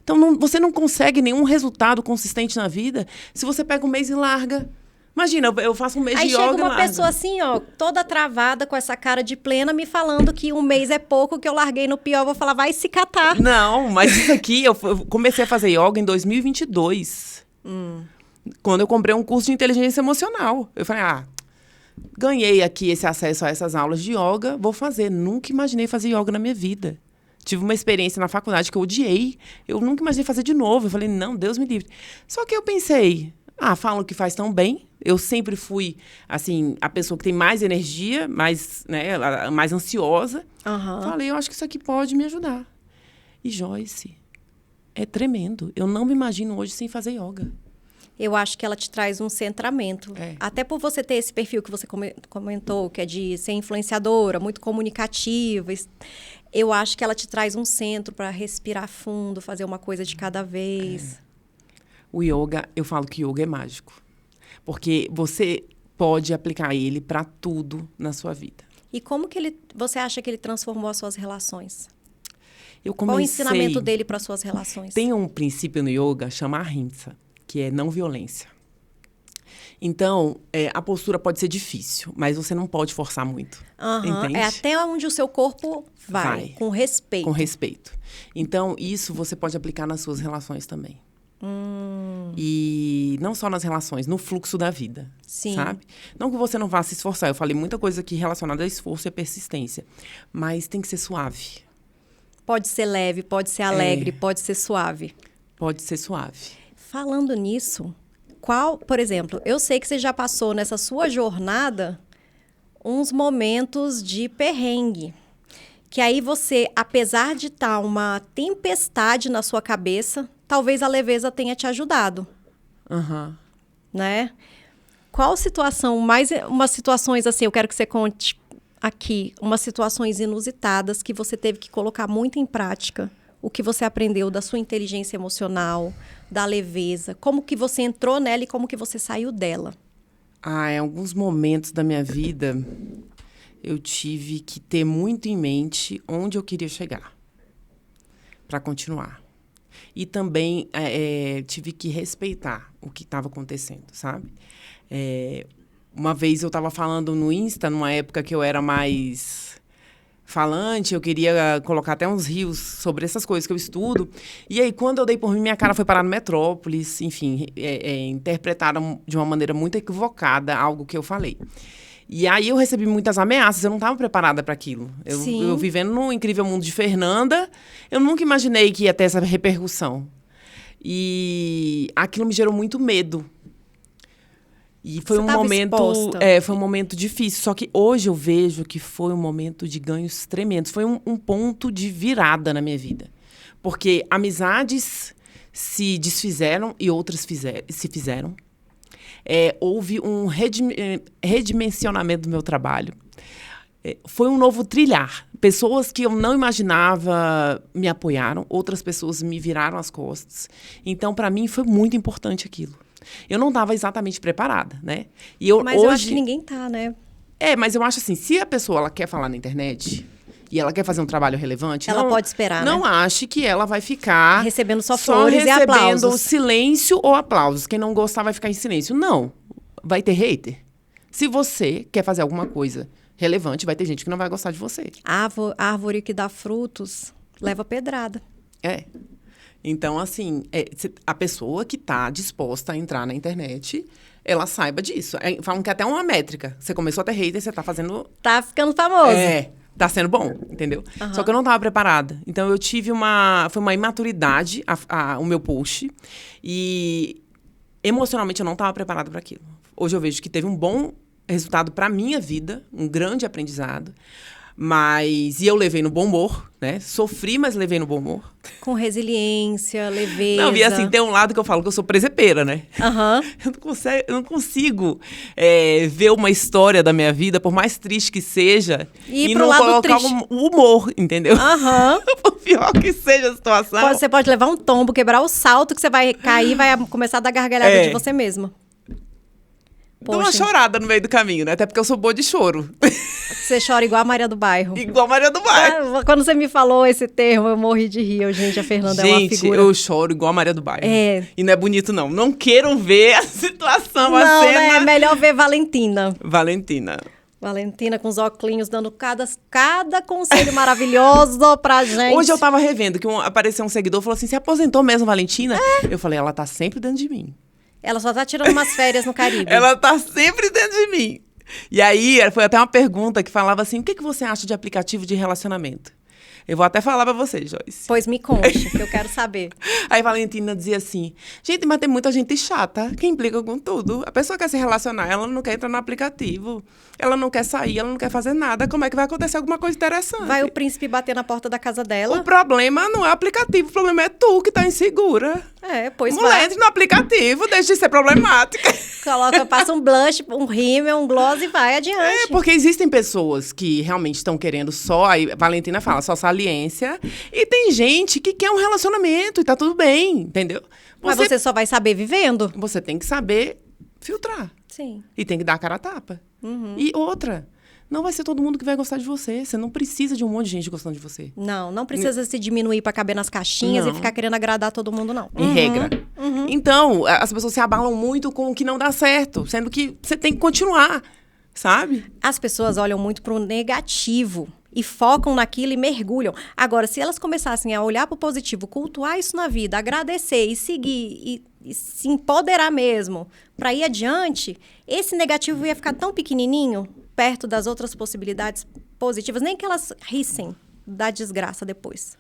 Então, você não consegue nenhum resultado consistente na vida se você pega um mês e larga. Imagina, eu faço um mês Aí de yoga chega uma e largo. pessoa assim, ó, toda travada, com essa cara de plena, me falando que um mês é pouco, que eu larguei no pior. Eu vou falar, vai se catar. Não, mas isso aqui, eu comecei a fazer yoga em 2022. Quando eu comprei um curso de inteligência emocional. Eu falei, ganhei aqui esse acesso a essas aulas de yoga, vou fazer. Nunca imaginei fazer yoga na minha vida. Tive uma experiência na faculdade que eu odiei. Eu nunca imaginei fazer de novo. Eu falei, não, Deus me livre. Só que eu pensei, falam que faz tão bem. Eu sempre fui, assim, a pessoa que tem mais energia, mais ansiosa. Falei, eu acho que isso aqui pode me ajudar. E Joyce, é tremendo. Eu não me imagino hoje sem fazer yoga. Eu acho que ela te traz um centramento. Até por você ter esse perfil que você comentou, que é de ser influenciadora, muito comunicativa. Eu acho que ela te traz um centro para respirar fundo, fazer uma coisa de cada vez. O yoga, eu falo que yoga é mágico. Porque você pode aplicar ele para tudo na sua vida. E como que você acha que ele transformou as suas relações? Eu Qual o ensinamento dele para suas relações? Tem um princípio no yoga chamado ahimsa, que é não violência. Então, a postura pode ser difícil, mas você não pode forçar muito. Entende? É até onde o seu corpo vai, com respeito. Com respeito. Então, isso você pode aplicar nas suas relações também. E não só nas relações, no fluxo da vida. Sim. Sabe? Não que você não vá se esforçar. Eu falei muita coisa aqui relacionada a esforço e a persistência. Mas tem que ser suave. Pode ser leve, pode ser alegre, pode ser suave. Pode ser suave. Falando nisso, por exemplo, eu sei que você já passou nessa sua jornada uns momentos de perrengue. Que aí você, apesar de estar uma tempestade na sua cabeça, talvez a leveza tenha te ajudado. Né? Qual situação, umas situações assim, eu quero que você conte aqui, umas situações inusitadas que você teve que colocar muito em prática, o que você aprendeu da sua inteligência emocional, da leveza, como que você entrou nela e como que você saiu dela. Em alguns momentos da minha vida, eu tive que ter muito em mente onde eu queria chegar para continuar. E também tive que respeitar o que estava acontecendo, sabe? Uma vez eu estava falando no Insta, numa época que eu era mais falante, eu queria colocar até uns rios sobre essas coisas que eu estudo. E aí, quando eu dei por mim, minha cara foi parar no Metrópolis. Enfim, interpretaram de uma maneira muito equivocada algo que eu falei. E aí eu recebi muitas ameaças, eu não estava preparada para aquilo. Eu vivendo no incrível mundo de Fernanda, eu nunca imaginei que ia ter essa repercussão. E aquilo me gerou muito medo. E foi foi um momento difícil. Só que hoje eu vejo que foi um momento de ganhos tremendos. Foi um ponto de virada na minha vida. Porque amizades se desfizeram e outras se fizeram. Houve um redimensionamento do meu trabalho. Foi um novo trilhar. Pessoas que eu não imaginava me apoiaram, outras pessoas me viraram as costas. Então, para mim, foi muito importante aquilo. Eu não estava exatamente preparada, né? Mas eu acho que ninguém tá, né? Mas eu acho assim, se a pessoa ela quer falar na internet e ela quer fazer um trabalho relevante... Ela pode esperar, não ache que ela vai ficar... recebendo só flores e aplausos. Recebendo silêncio ou aplausos. Quem não gostar vai ficar em silêncio. Não. Vai ter hater. Se você quer fazer alguma coisa relevante, vai ter gente que não vai gostar de você. A árvore que dá frutos leva pedrada. Então, assim, a pessoa que está disposta a entrar na internet, ela saiba disso. Falam que é até uma métrica. Você começou a ter hater, você está fazendo... Tá ficando famoso. Tá sendo bom, entendeu? Só que eu não estava preparada. Então, eu tive foi uma imaturidade o meu post. E emocionalmente eu não estava preparada para aquilo. Hoje eu vejo que teve um bom resultado para minha vida, um grande aprendizado. E eu levei no bom humor, né? Sofri, mas levei no bom humor. Com resiliência, leveza. Não, e assim, tem um lado que eu falo que eu sou presepeira, né? Eu não consigo ver uma história da minha vida, por mais triste que seja, e não colocar o humor, entendeu? Por pior que seja a situação. Você pode levar um tombo, quebrar o salto, que você vai cair e vai começar a dar gargalhada de você mesma. Dou uma chorada no meio do caminho, né? Até porque eu sou boa de choro. Você chora igual a Maria do Bairro. Igual a Maria do Bairro. Quando você me falou esse termo, eu morri de rir. Gente, a Fernanda é uma figura. Gente, eu choro igual a Maria do Bairro. E não é bonito, não. Não queiram ver a situação, a cena. Não, é melhor ver Valentina. Valentina com os óculos, dando cada conselho maravilhoso pra gente. Hoje eu tava revendo que apareceu um seguidor e falou assim, você aposentou mesmo, Valentina? Eu falei, ela tá sempre dentro de mim. Ela só tá tirando umas férias no Caribe. Ela tá sempre dentro de mim. E aí, foi até uma pergunta que falava assim, o que você acha de aplicativo de relacionamento? Eu vou até falar pra você, Joyce. Pois me conte, que eu quero saber. Aí Valentina dizia assim, gente, mas tem muita gente chata que implica com tudo. A pessoa quer se relacionar, ela não quer entrar no aplicativo. Ela não quer sair, ela não quer fazer nada. Como é que vai acontecer alguma coisa interessante? Vai o príncipe bater na porta da casa dela? O problema não é o aplicativo, o problema é tu que tá insegura. Pois Mulher, vai. entre no aplicativo, deixa de ser problemática. Passa um blush, um rímel, um gloss e vai adiante. Porque existem pessoas que realmente estão querendo só, aí a Valentina fala, só saliência, e tem gente que quer um relacionamento e tá tudo bem, entendeu? Mas você só vai saber vivendo. Você tem que saber filtrar. Sim. E tem que dar a cara a tapa. E outra, não vai ser todo mundo que vai gostar de você. Você não precisa de um monte de gente gostando de você. Não precisa se diminuir pra caber nas caixinhas e ficar querendo agradar todo mundo, não. Em regra. Então, as pessoas se abalam muito com o que não dá certo, sendo que você tem que continuar, sabe? As pessoas olham muito pro negativo e focam naquilo e mergulham. Agora, se elas começassem a olhar pro positivo, cultuar isso na vida, agradecer e seguir e se empoderar mesmo pra ir adiante, esse negativo ia ficar tão pequenininho perto das outras possibilidades positivas, nem que elas rissem da desgraça depois.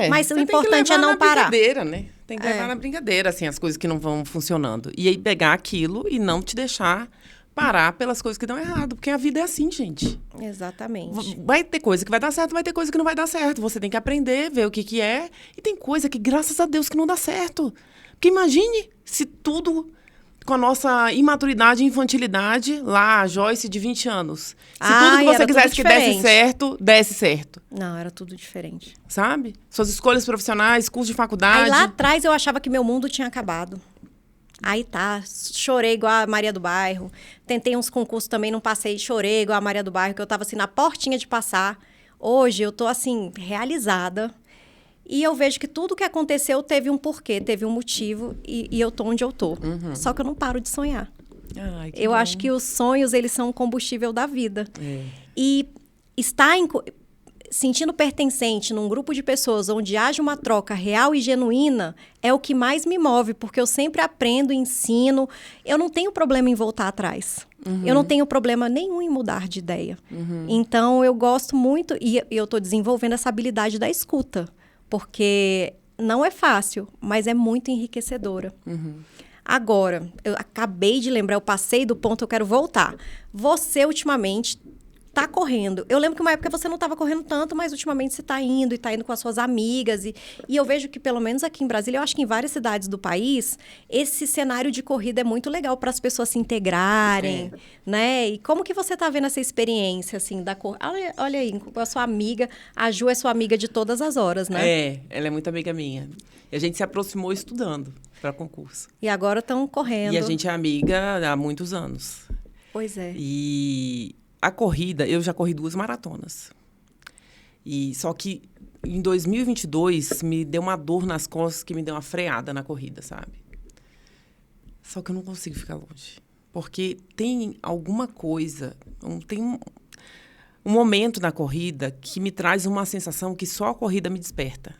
Mas o importante é não parar. Brincadeira, né? Tem que levar na brincadeira, assim, as coisas que não vão funcionando. E aí pegar aquilo e não te deixar parar pelas coisas que dão errado. Porque a vida é assim, gente. Exatamente. Vai ter coisa que vai dar certo, vai ter coisa que não vai dar certo. Você tem que aprender, ver o que é. E tem coisa que, graças a Deus, que não dá certo. Porque imagine se tudo... com a nossa imaturidade e infantilidade, lá, a Joyce de 20 anos. Se tudo que você quisesse que desse certo. Não, era tudo diferente. Sabe? Suas escolhas profissionais, curso de faculdade. Aí lá atrás eu achava que meu mundo tinha acabado. Aí tá, chorei igual a Maria do Bairro. Tentei uns concursos também, não passei, chorei igual a Maria do Bairro, que eu tava assim na portinha de passar. Hoje eu tô assim, realizada. E eu vejo que tudo que aconteceu teve um porquê, teve um motivo, e eu tô onde eu tô. Só que eu não paro de sonhar. Ai, que eu bom. acho que os sonhos, eles são o combustível da vida. E estar sentindo pertencente num grupo de pessoas onde haja uma troca real e genuína é o que mais me move, porque eu sempre aprendo, ensino. Eu não tenho problema em voltar atrás. Eu não tenho problema nenhum em mudar de ideia. Então, eu gosto muito, e eu tô desenvolvendo essa habilidade da escuta. Porque não é fácil, mas é muito enriquecedora. Agora, eu acabei de lembrar, eu passei do ponto, eu quero voltar. Você, ultimamente, tá correndo. Eu lembro que uma época você não estava correndo tanto, mas ultimamente você está indo e está indo com as suas amigas. E eu vejo que, pelo menos aqui em Brasília, eu acho que em várias cidades do país, esse cenário de corrida é muito legal para as pessoas se integrarem, né? E como que você está vendo essa experiência, assim, da corrida? Olha aí, com a sua amiga, a Ju é sua amiga de todas as horas, né? Ela é muito amiga minha. E a gente se aproximou estudando para concurso. E agora estão correndo. E a gente é amiga há muitos anos. Pois é. E a corrida, eu já corri 2 maratonas. E só que em 2022 me deu uma dor nas costas que me deu uma freada na corrida, sabe? Só que eu não consigo ficar longe. Porque tem alguma coisa, tem um momento na corrida que me traz uma sensação que só a corrida me desperta.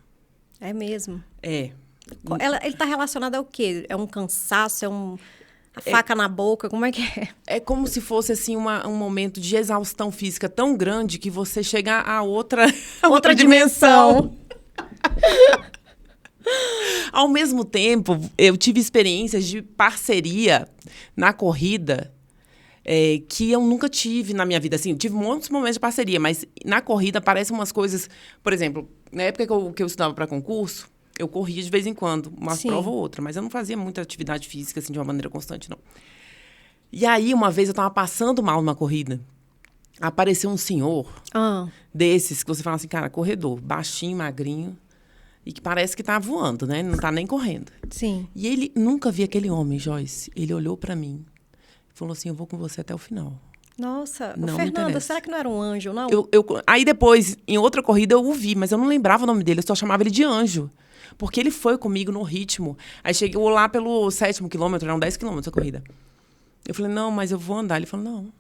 É mesmo? É. Ele está relacionado ao quê? É um cansaço? É a faca na boca? Como é que é? É como se fosse, assim, um momento de exaustão física tão grande que você chega a outra dimensão. Ao mesmo tempo, eu tive experiências de parceria na corrida que eu nunca tive na minha vida. Assim, eu tive muitos momentos de parceria, mas na corrida aparecem umas coisas... Por exemplo, na época que eu estudava para concurso, eu corria de vez em quando, uma prova ou outra, mas eu não fazia muita atividade física, assim, de uma maneira constante, não. E aí, uma vez, eu estava passando mal numa corrida, apareceu um senhor desses, que você fala assim, cara, corredor, baixinho, magrinho, e que parece que tá voando, né? Não tá nem correndo. Sim. E ele nunca via aquele homem, Joyce. Ele olhou para mim e falou assim, eu vou com você até o final. Nossa, não Fernanda, será que não era um anjo, não? Aí depois, em outra corrida, eu o vi, mas eu não lembrava o nome dele, eu só chamava ele de anjo. Porque ele foi comigo no ritmo. Aí chegou lá pelo 7º quilômetro, eram 10 quilômetros a corrida. Eu falei, não, mas eu vou andar. Ele falou, não,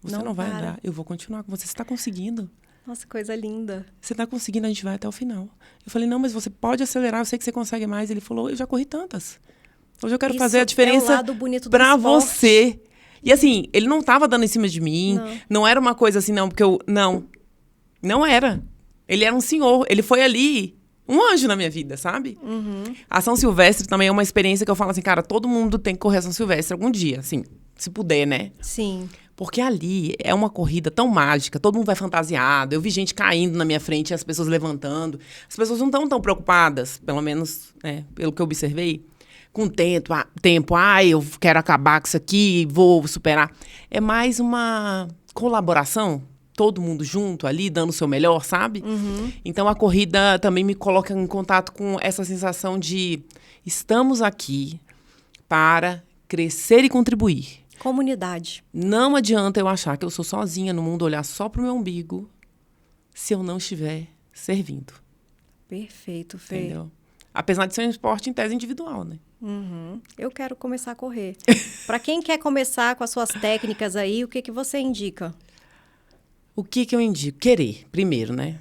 você não vai andar. Eu vou continuar com você. Você está conseguindo. Nossa, coisa linda. Você está conseguindo, a gente vai até o final. Eu falei, não, mas você pode acelerar, eu sei que você consegue mais. Ele falou, eu já corri tantas. Hoje eu quero fazer a diferença para você. E assim, ele não estava dando em cima de mim. Não era uma coisa assim, não, porque eu... Não era. Ele era um senhor. Ele foi ali... um anjo na minha vida, sabe? A São Silvestre também é uma experiência que eu falo assim, cara, todo mundo tem que correr a São Silvestre algum dia, assim, se puder, né? Sim. Porque ali é uma corrida tão mágica, todo mundo vai fantasiado, eu vi gente caindo na minha frente, as pessoas levantando. As pessoas não estão tão preocupadas, pelo menos, né, pelo que eu observei, com tempo, eu quero acabar com isso aqui, vou superar. É mais uma colaboração, todo mundo junto ali, dando o seu melhor, sabe? Então, a corrida também me coloca em contato com essa sensação de estamos aqui para crescer e contribuir. Comunidade. Não adianta eu achar que eu sou sozinha no mundo, olhar só pro meu umbigo, se eu não estiver servindo. Perfeito, Fê. Entendeu? Apesar de ser um esporte em tese individual, né? Eu quero começar a correr. Para quem quer começar com as suas técnicas aí, o que que você indica? O que eu indico? Querer, primeiro, né?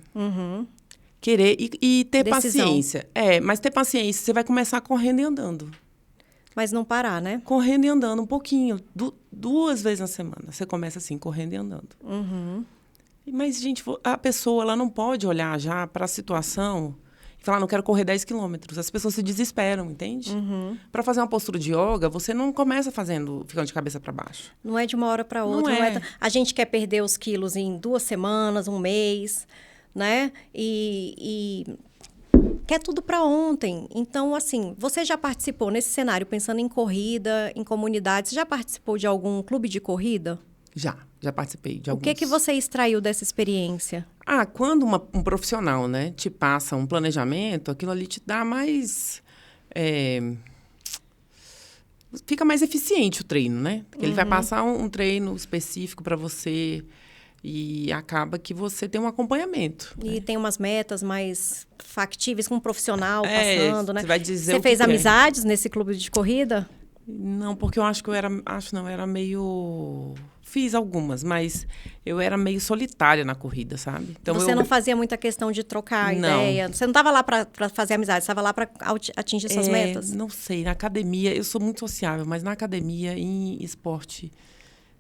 Querer e ter Decisão. paciência. Mas ter paciência, você vai começar correndo e andando. Mas não parar, né? Correndo e andando um pouquinho, 2 vezes na semana. Você começa assim, correndo e andando. Mas, gente, a pessoa ela não pode olhar já para a situação e falar, não quero correr 10 quilômetros. As pessoas se desesperam, entende? Para fazer uma postura de yoga, você não começa ficando de cabeça para baixo. Não é de uma hora para outra. Não é. A gente quer perder os quilos em 2 semanas, 1 mês, né? E quer tudo para ontem. Então, assim, você já participou nesse cenário, pensando em corrida, em comunidade, você já participou de algum clube de corrida? Já participei de O alguns. que você extraiu dessa experiência? Quando um profissional, né, te passa um planejamento, aquilo ali te dá mais... fica mais eficiente o treino, né? Porque ele vai passar um treino específico para você e acaba que você tem um acompanhamento. E né? tem umas metas mais factíveis com um profissional passando, né? Você vai dizer Você o fez que amizades nesse clube de corrida? Não, porque eu acho que era meio... Fiz algumas, mas eu era meio solitária na corrida, sabe? Então Você não fazia muita questão de trocar Não. ideia? Você não estava lá para fazer amizade, você estava lá para atingir suas metas? Não sei, na academia, eu sou muito sociável, mas na academia, em esporte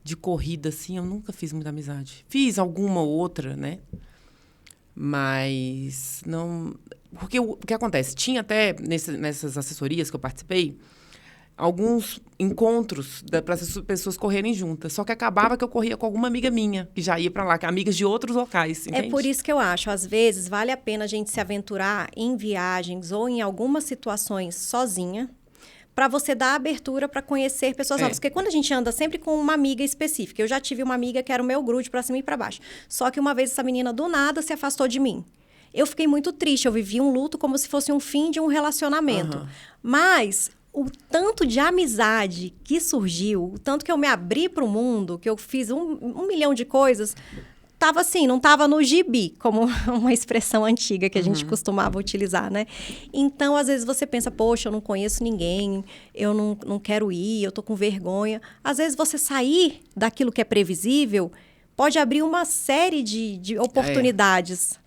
de corrida, assim, eu nunca fiz muita amizade. Fiz alguma ou outra, né? Mas não... Porque o que acontece? Tinha até, nessas assessorias que eu participei, alguns encontros para as pessoas correrem juntas. Só que acabava que eu corria com alguma amiga minha, que já ia para lá, amigas de outros locais, entende? É por isso que eu acho, às vezes, vale a pena a gente se aventurar em viagens ou em algumas situações sozinha, para você dar abertura para conhecer pessoas novas. Porque quando a gente anda sempre com uma amiga específica, eu já tive uma amiga que era o meu grude para cima e para baixo. Só que uma vez essa menina, do nada, se afastou de mim. Eu fiquei muito triste, eu vivi um luto como se fosse um fim de um relacionamento. Mas... o tanto de amizade que surgiu, o tanto que eu me abri para o mundo, que eu fiz um milhão de coisas, tava assim, não tava no gibi, como uma expressão antiga que a gente costumava utilizar, né? Então, às vezes você pensa, poxa, eu não conheço ninguém, eu não quero ir, eu tô com vergonha. Às vezes você sair daquilo que é previsível pode abrir uma série de oportunidades,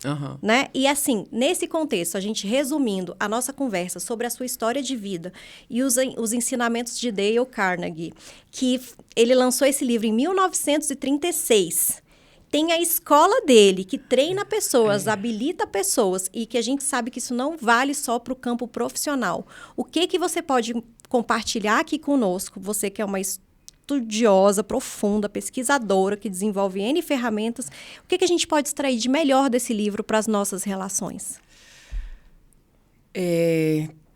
né? E assim, nesse contexto, a gente resumindo a nossa conversa sobre a sua história de vida e os ensinamentos de Dale Carnegie, que ele lançou esse livro em 1936. Tem a escola dele, que treina pessoas, habilita pessoas, e que a gente sabe que isso não vale só para o campo profissional. O que você pode compartilhar aqui conosco, você que é uma estudiosa, profunda, pesquisadora, que desenvolve N ferramentas, o que a gente pode extrair de melhor desse livro para as nossas relações?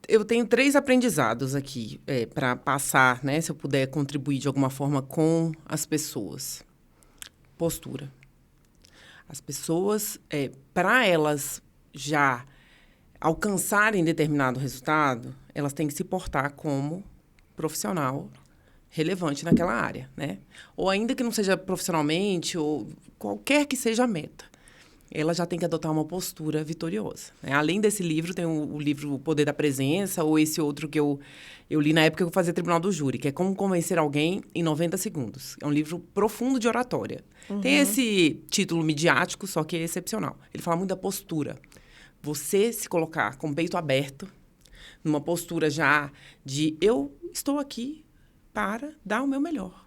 Eu tenho 3 aprendizados aqui para passar, né? Se eu puder contribuir de alguma forma com as pessoas. Postura. As pessoas, para elas já alcançarem determinado resultado, elas têm que se portar como profissional relevante naquela área, né? Ou ainda que não seja profissionalmente, ou qualquer que seja a meta, ela já tem que adotar uma postura vitoriosa, né? Além desse livro, tem o livro O Poder da Presença, ou esse outro que eu li na época que eu fazia Tribunal do Júri, que é Como Convencer Alguém em 90 Segundos. É um livro profundo de oratória. Tem esse título midiático, só que é excepcional. Ele fala muito da postura. Você se colocar com o peito aberto, numa postura já de eu estou aqui para dar o meu melhor.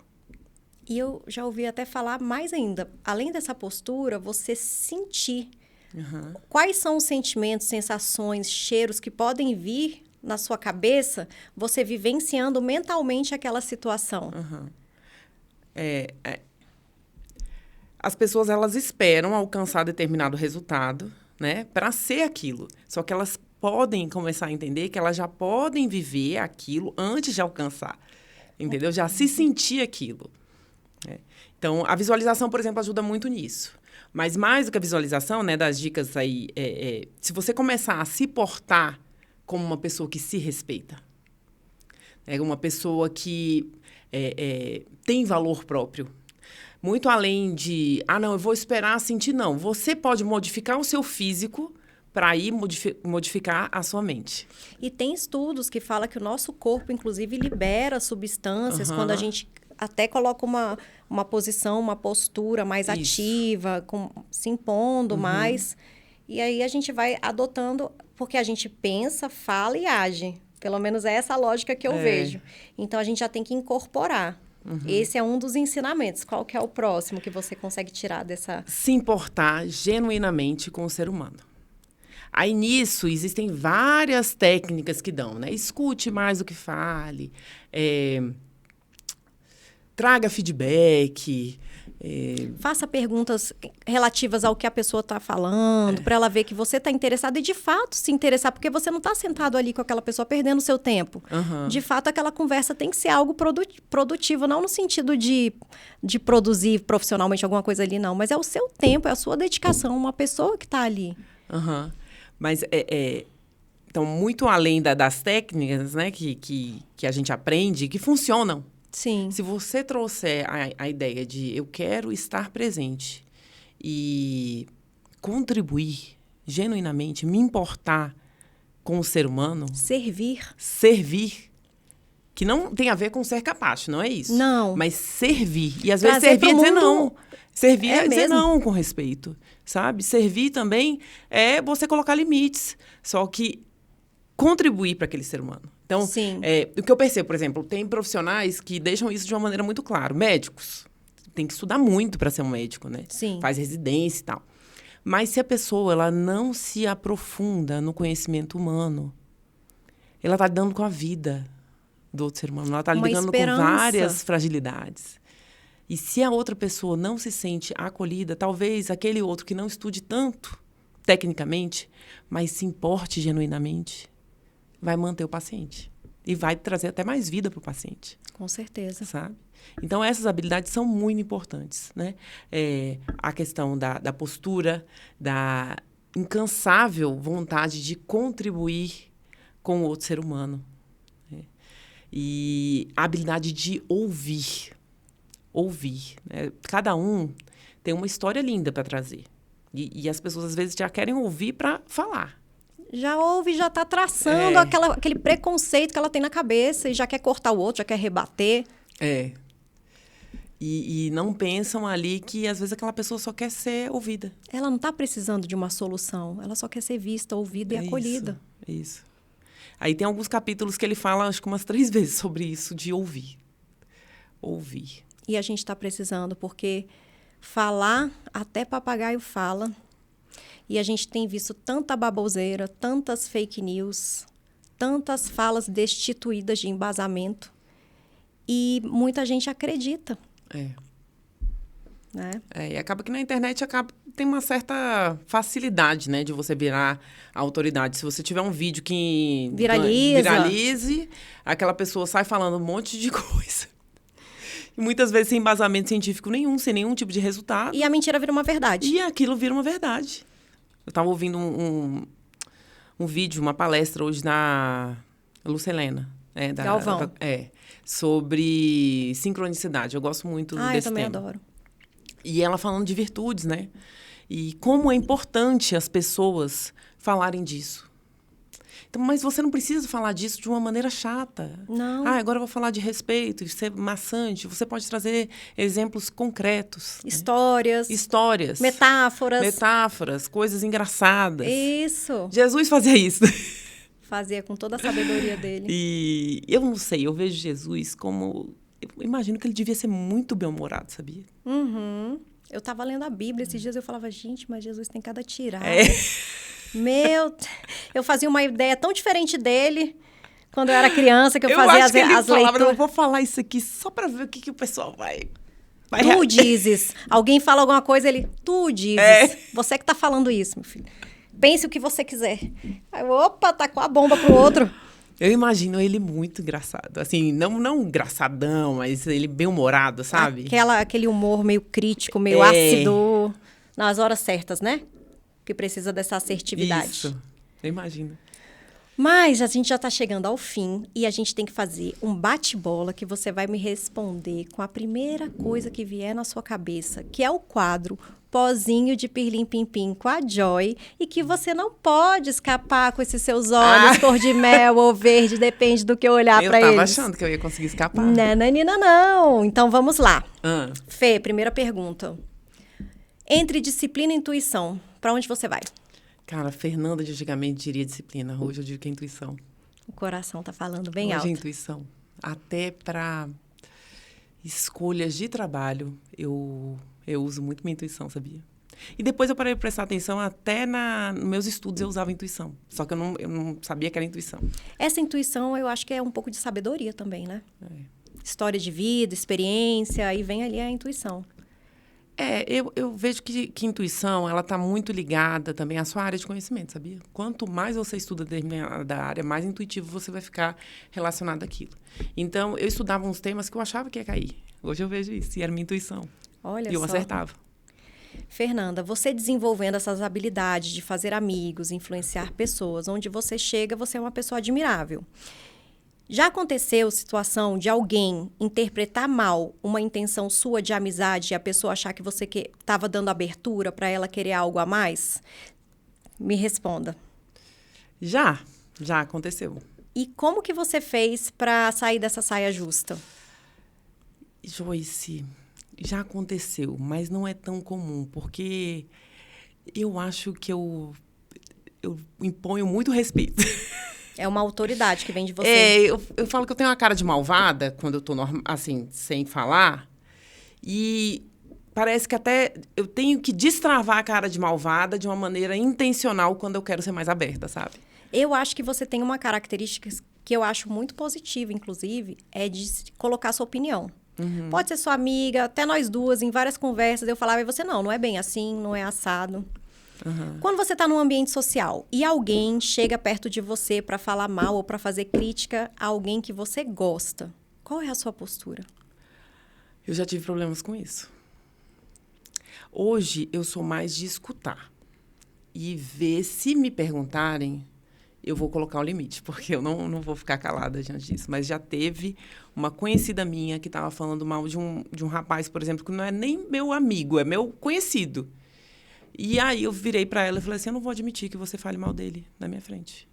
E eu já ouvi até falar mais ainda. Além dessa postura, você sentir quais são os sentimentos, sensações, cheiros que podem vir na sua cabeça, você vivenciando mentalmente aquela situação. As pessoas, elas esperam alcançar determinado resultado, né, para ser aquilo. Só que elas podem começar a entender que elas já podem viver aquilo antes de alcançar, entendeu? Já se sentir aquilo. Né? Então, a visualização, por exemplo, ajuda muito nisso. Mas mais do que a visualização, né, das dicas aí, se você começar a se portar como uma pessoa que se respeita, uma pessoa que tem valor próprio, muito além de, não, eu vou esperar sentir, não. Você pode modificar o seu físico para ir modificar a sua mente. E tem estudos que falam que o nosso corpo, inclusive, libera substâncias quando a gente até coloca uma posição, uma postura mais ativa, se impondo mais. E aí a gente vai adotando, porque a gente pensa, fala e age. Pelo menos é essa a lógica que eu vejo. Então, a gente já tem que incorporar. Esse é um dos ensinamentos. Qual que é o próximo que você consegue tirar dessa... Se importar genuinamente com o ser humano. Aí, nisso, existem várias técnicas que dão, né? Escute mais do que fale. Traga feedback. Faça perguntas relativas ao que a pessoa está falando, para ela ver que você está interessado e, de fato, se interessar, porque você não está sentado ali com aquela pessoa perdendo o seu tempo. De fato, aquela conversa tem que ser algo produtivo, não no sentido de produzir profissionalmente alguma coisa ali, não. Mas é o seu tempo, é a sua dedicação, uma pessoa que está ali. Mas, então, muito além das técnicas, né, que a gente aprende, que funcionam. Sim. Se você trouxer a ideia de eu quero estar presente e contribuir genuinamente, me importar com o ser humano... Servir. Que não tem a ver com ser capacho, não é isso? Não. Mas servir. E às vezes servir é dizer não. Servir é dizer não com respeito, sabe? Servir também é você colocar limites. Só que contribuir para aquele ser humano. Então, o que eu percebo, por exemplo, tem profissionais que deixam isso de uma maneira muito clara. Médicos. Tem que estudar muito para ser um médico, né? Sim. Faz residência e tal. Mas se a pessoa ela não se aprofunda no conhecimento humano, ela está lidando com a vida do outro ser humano. Ela está lidando com várias fragilidades. E se a outra pessoa não se sente acolhida, talvez aquele outro que não estude tanto, tecnicamente, mas se importe genuinamente, vai manter o paciente. E vai trazer até mais vida para o paciente. Com certeza. Sabe? Então, essas habilidades são muito importantes, né? A questão da postura, da incansável vontade de contribuir com o outro ser humano. Né? E a habilidade de ouvir. Ouvir. Né? Cada um tem uma história linda para trazer. E as pessoas, às vezes, já querem ouvir para falar. Já ouve, já está traçando aquele preconceito que ela tem na cabeça e já quer cortar o outro, já quer rebater. E não pensam ali que, às vezes, aquela pessoa só quer ser ouvida. Ela não está precisando de uma solução. Ela só quer ser vista, ouvida e acolhida. Isso. Aí tem alguns capítulos que ele fala, acho que umas 3 vezes sobre isso, de ouvir. Ouvir. E a gente está precisando, porque falar, até papagaio fala. E a gente tem visto tanta baboseira, tantas fake news, tantas falas destituídas de embasamento. E muita gente acredita. Né? E acaba que na internet tem uma certa facilidade, né, de você virar a autoridade. Se você tiver um vídeo que viralize, aquela pessoa sai falando um monte de coisa. E muitas vezes sem embasamento científico nenhum, sem nenhum tipo de resultado. E a mentira vira uma verdade. E aquilo vira uma verdade. Eu estava ouvindo um vídeo, uma palestra hoje da Lucelena. Galvão. Sobre sincronicidade. Eu gosto muito desse tema. Eu também adoro. E ela falando de virtudes, né? E como é importante as pessoas falarem disso. Então, mas você não precisa falar disso de uma maneira chata. Não. Agora eu vou falar de respeito, de ser maçante. Você pode trazer exemplos concretos. Histórias. Né? Metáforas, coisas engraçadas. Isso. Jesus fazia isso. Fazia com toda a sabedoria dele. E eu não sei, eu vejo Jesus como... Eu imagino que ele devia ser muito bem-humorado, sabia? Eu estava lendo a Bíblia esses dias, eu falava, gente, mas Jesus tem cada tirada. Eu fazia uma ideia tão diferente dele quando eu era criança, que eu fazia as leituras. Eu vou falar isso aqui só para ver o que o pessoal vai Tu dizes. Alguém fala alguma coisa, tu dizes. Você que tá falando isso, meu filho. pense o que você quiser. Aí, opa, tacou a bomba pro outro. Eu imagino ele muito engraçado. Assim, não engraçadão, mas ele bem-humorado, sabe? Aquele humor meio crítico, meio ácido, nas horas certas, né? Que precisa dessa assertividade. Isso, eu imagino. Mas a gente já está chegando ao fim e a gente tem que fazer um bate-bola que você vai me responder com a primeira coisa que vier na sua cabeça, que é o quadro Pozinho de Pirlim Pim Pim com a Joy, e que você não pode escapar com esses seus olhos cor de mel ou verde, depende do que eu olhar para eles. Eu tava achando que eu ia conseguir escapar. Nananina, não. Então vamos lá. Fê, primeira pergunta. Entre disciplina e intuição, para onde você vai? Cara, Fernanda de antigamente diria disciplina. Hoje eu digo que é intuição. O coração tá falando bem alto. Hoje é intuição. Até para escolhas de trabalho, eu uso muito minha intuição, sabia? E depois eu parei de prestar atenção, até nos meus estudos eu usava intuição. Só que eu não sabia que era intuição. Essa intuição eu acho que é um pouco de sabedoria também, né? História de vida, experiência, aí vem ali a intuição. Eu vejo que intuição, ela está muito ligada também à sua área de conhecimento, sabia? Quanto mais você estuda determinada área, mais intuitivo você vai ficar relacionado àquilo. Então, eu estudava uns temas que eu achava que ia cair. Hoje eu vejo isso, e era minha intuição. Olha e eu só. acertava. Fernanda, você desenvolvendo essas habilidades de fazer amigos, influenciar pessoas, onde você chega, você é uma pessoa admirável. Já aconteceu situação de alguém interpretar mal uma intenção sua de amizade e a pessoa achar que você estava dando abertura para ela querer algo a mais? Me responda. Já aconteceu. E como que você fez para sair dessa saia justa? Joyce, já aconteceu, mas não é tão comum, porque eu acho que eu imponho muito respeito. É uma autoridade que vem de você. Eu falo que eu tenho uma cara de malvada quando eu tô, assim, sem falar. E parece que até eu tenho que destravar a cara de malvada de uma maneira intencional quando eu quero ser mais aberta, sabe? Eu acho que você tem uma característica que eu acho muito positiva, inclusive, é de colocar sua opinião. Uhum. Pode ser sua amiga, até nós duas, em várias conversas, eu falava, e você, não é bem assim, não é assado. Uhum. Quando você está num ambiente social e alguém chega perto de você para falar mal ou para fazer crítica a alguém que você gosta, qual é a sua postura? Eu já tive problemas com isso. Hoje, eu sou mais de escutar e ver, se me perguntarem, eu vou colocar o limite, porque eu não vou ficar calada diante disso. Mas já teve uma conhecida minha que estava falando mal de um rapaz, por exemplo, que não é nem meu amigo, é meu conhecido. E aí eu virei para ela e falei assim, eu não vou admitir que você fale mal dele na minha frente.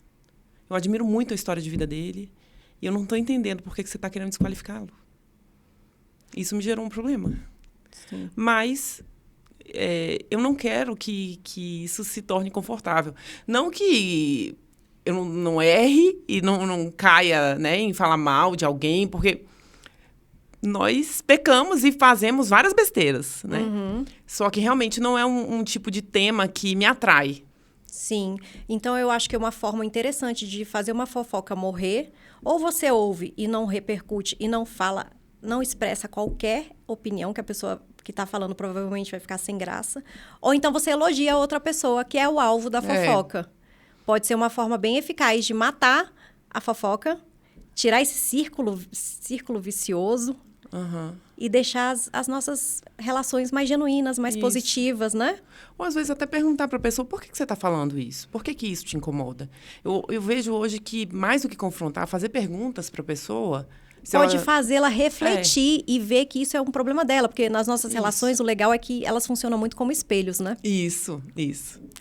Eu admiro muito a história de vida dele e eu não estou entendendo por que você está querendo desqualificá-lo. Isso me gerou um problema. Sim. Mas eu não quero que isso se torne confortável. Não que eu não erre e não caia, né, em falar mal de alguém, porque nós pecamos e fazemos várias besteiras, né? Uhum. Só que realmente não é um tipo de tema que me atrai. Sim. Então, eu acho que é uma forma interessante de fazer uma fofoca morrer. Ou você ouve e não repercute e não fala, não expressa qualquer opinião que a pessoa que está falando provavelmente vai ficar sem graça. Ou então você elogia a outra pessoa, que é o alvo da fofoca. Pode ser uma forma bem eficaz de matar a fofoca, tirar esse círculo vicioso. Uhum. E deixar as nossas relações mais genuínas, mais positivas, né? Ou às vezes até perguntar para a pessoa, por que você está falando isso? Por que isso te incomoda? Eu vejo hoje que, mais do que confrontar, fazer perguntas para a pessoa... Pode fazê-la refletir e ver que isso é um problema dela. Porque nas nossas relações, o legal é que elas funcionam muito como espelhos, né? Isso.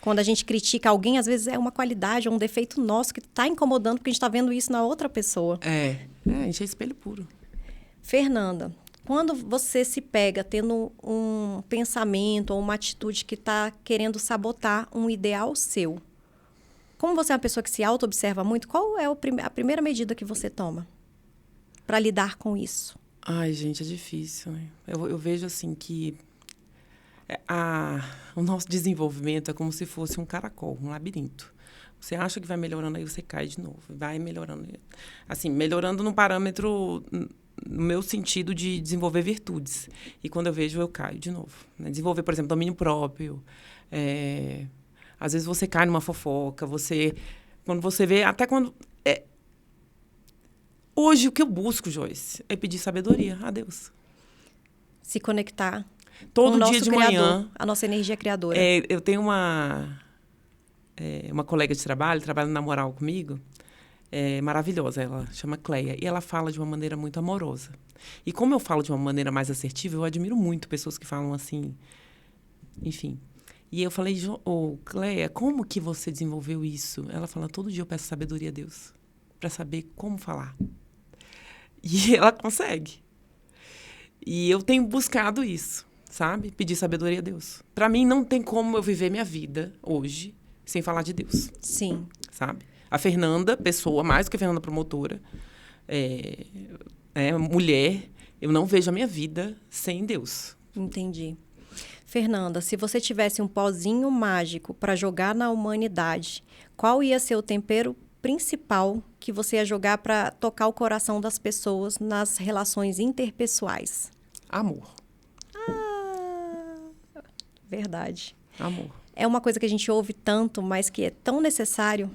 Quando a gente critica alguém, às vezes é uma qualidade, um defeito nosso que está incomodando, porque a gente está vendo isso na outra pessoa. A gente é espelho puro. Fernanda, quando você se pega tendo um pensamento ou uma atitude que está querendo sabotar um ideal seu, como você é uma pessoa que se auto-observa muito, qual é a primeira medida que você toma para lidar com isso? Ai, gente, é difícil, né? Eu vejo assim que o nosso desenvolvimento é como se fosse um caracol, um labirinto. Você acha que vai melhorando, aí você cai de novo. Vai melhorando. Assim, melhorando no parâmetro... no meu sentido de desenvolver virtudes. E quando eu vejo, eu caio de novo. Né? Desenvolver, por exemplo, domínio próprio, Às vezes você cai numa fofoca, quando você vê, até quando... Hoje, o que eu busco, Joyce, é pedir sabedoria a Deus. Se conectar Todo com o dia nosso de Criador, manhã. a nossa energia criadora. Eu tenho uma colega de trabalho, trabalha na Moral comigo, maravilhosa, ela chama Cleia, e ela fala de uma maneira muito amorosa. E como eu falo de uma maneira mais assertiva, eu admiro muito pessoas que falam assim, enfim. E eu falei, Cleia, como que você desenvolveu isso? Ela fala, todo dia eu peço sabedoria a Deus, para saber como falar. E ela consegue. E eu tenho buscado isso, sabe? Pedir sabedoria a Deus. Para mim, não tem como eu viver minha vida hoje sem falar de Deus. Sim. Sabe? A Fernanda, pessoa, mais do que a Fernanda promotora, mulher, eu não vejo a minha vida sem Deus. Entendi. Fernanda, se você tivesse um pozinho mágico para jogar na humanidade, qual ia ser o tempero principal que você ia jogar para tocar o coração das pessoas nas relações interpessoais? Amor. Verdade. Amor. É uma coisa que a gente ouve tanto, mas que é tão necessário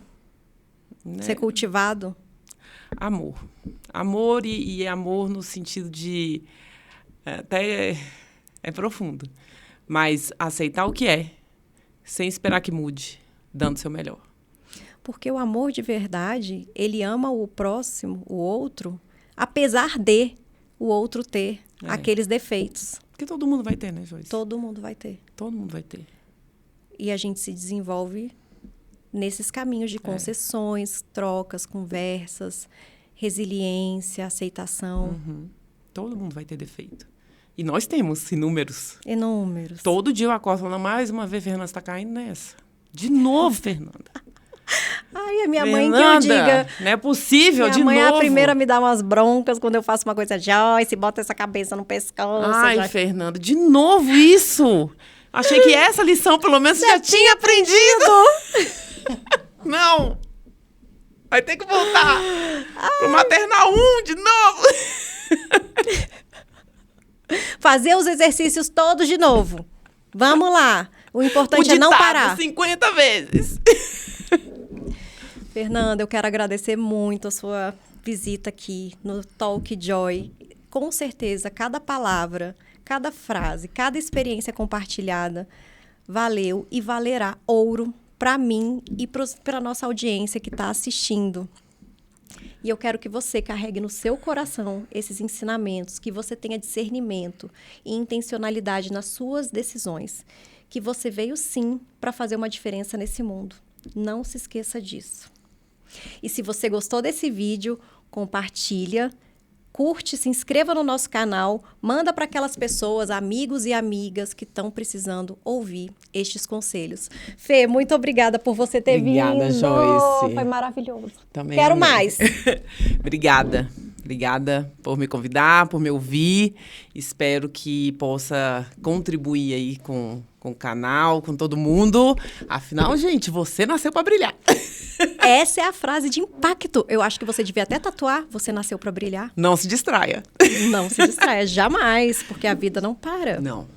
ser cultivado. Amor. Amor e amor no sentido de... Até é profundo. Mas aceitar o que é, sem esperar que mude, dando o seu melhor. Porque o amor de verdade, ele ama o próximo, o outro, apesar de o outro ter aqueles defeitos. Porque todo mundo vai ter, né, Joyce? Todo mundo vai ter. Todo mundo vai ter. E a gente se desenvolve nesses caminhos de concessões, trocas, conversas, resiliência, aceitação. Uhum. Todo mundo vai ter defeito. E nós temos inúmeros. Inúmeros. Todo dia eu acordo falando, mais uma vez, Fernanda, você está caindo nessa. De novo, Fernanda. Ai, a minha mãe Fernanda, que eu diga... não é possível, de novo. Minha mãe é a primeira a me dar umas broncas quando eu faço uma coisa. Joyce, bota essa cabeça no pescoço. Ai, Joyce. Fernanda, de novo isso. Achei que essa lição, pelo menos, você já tinha aprendido. Não. Vai ter que voltar pro maternal 1 de novo. Fazer os exercícios todos de novo. Vamos lá. O importante é não parar. 50 vezes. Fernanda, eu quero agradecer muito a sua visita aqui no Talk Joy. Com certeza, cada palavra, cada frase, cada experiência compartilhada valeu e valerá ouro para mim e para a nossa audiência que está assistindo. E eu quero que você carregue no seu coração esses ensinamentos, que você tenha discernimento e intencionalidade nas suas decisões. Que você veio, sim, para fazer uma diferença nesse mundo. Não se esqueça disso. E se você gostou desse vídeo, compartilha, curte, se inscreva no nosso canal, manda para aquelas pessoas, amigos e amigas que estão precisando ouvir estes conselhos. Fê, muito obrigada por você ter vindo. Obrigada, Joyce. Foi maravilhoso. Também Quero amei. mais. Obrigada. Obrigada por me convidar, por me ouvir. Espero que possa contribuir aí com o canal, com todo mundo. Afinal, gente, você nasceu para brilhar. Essa é a frase de impacto. Eu acho que você devia até tatuar. Você nasceu para brilhar. Não se distraia. Não se distraia, jamais, porque a vida não para. Não.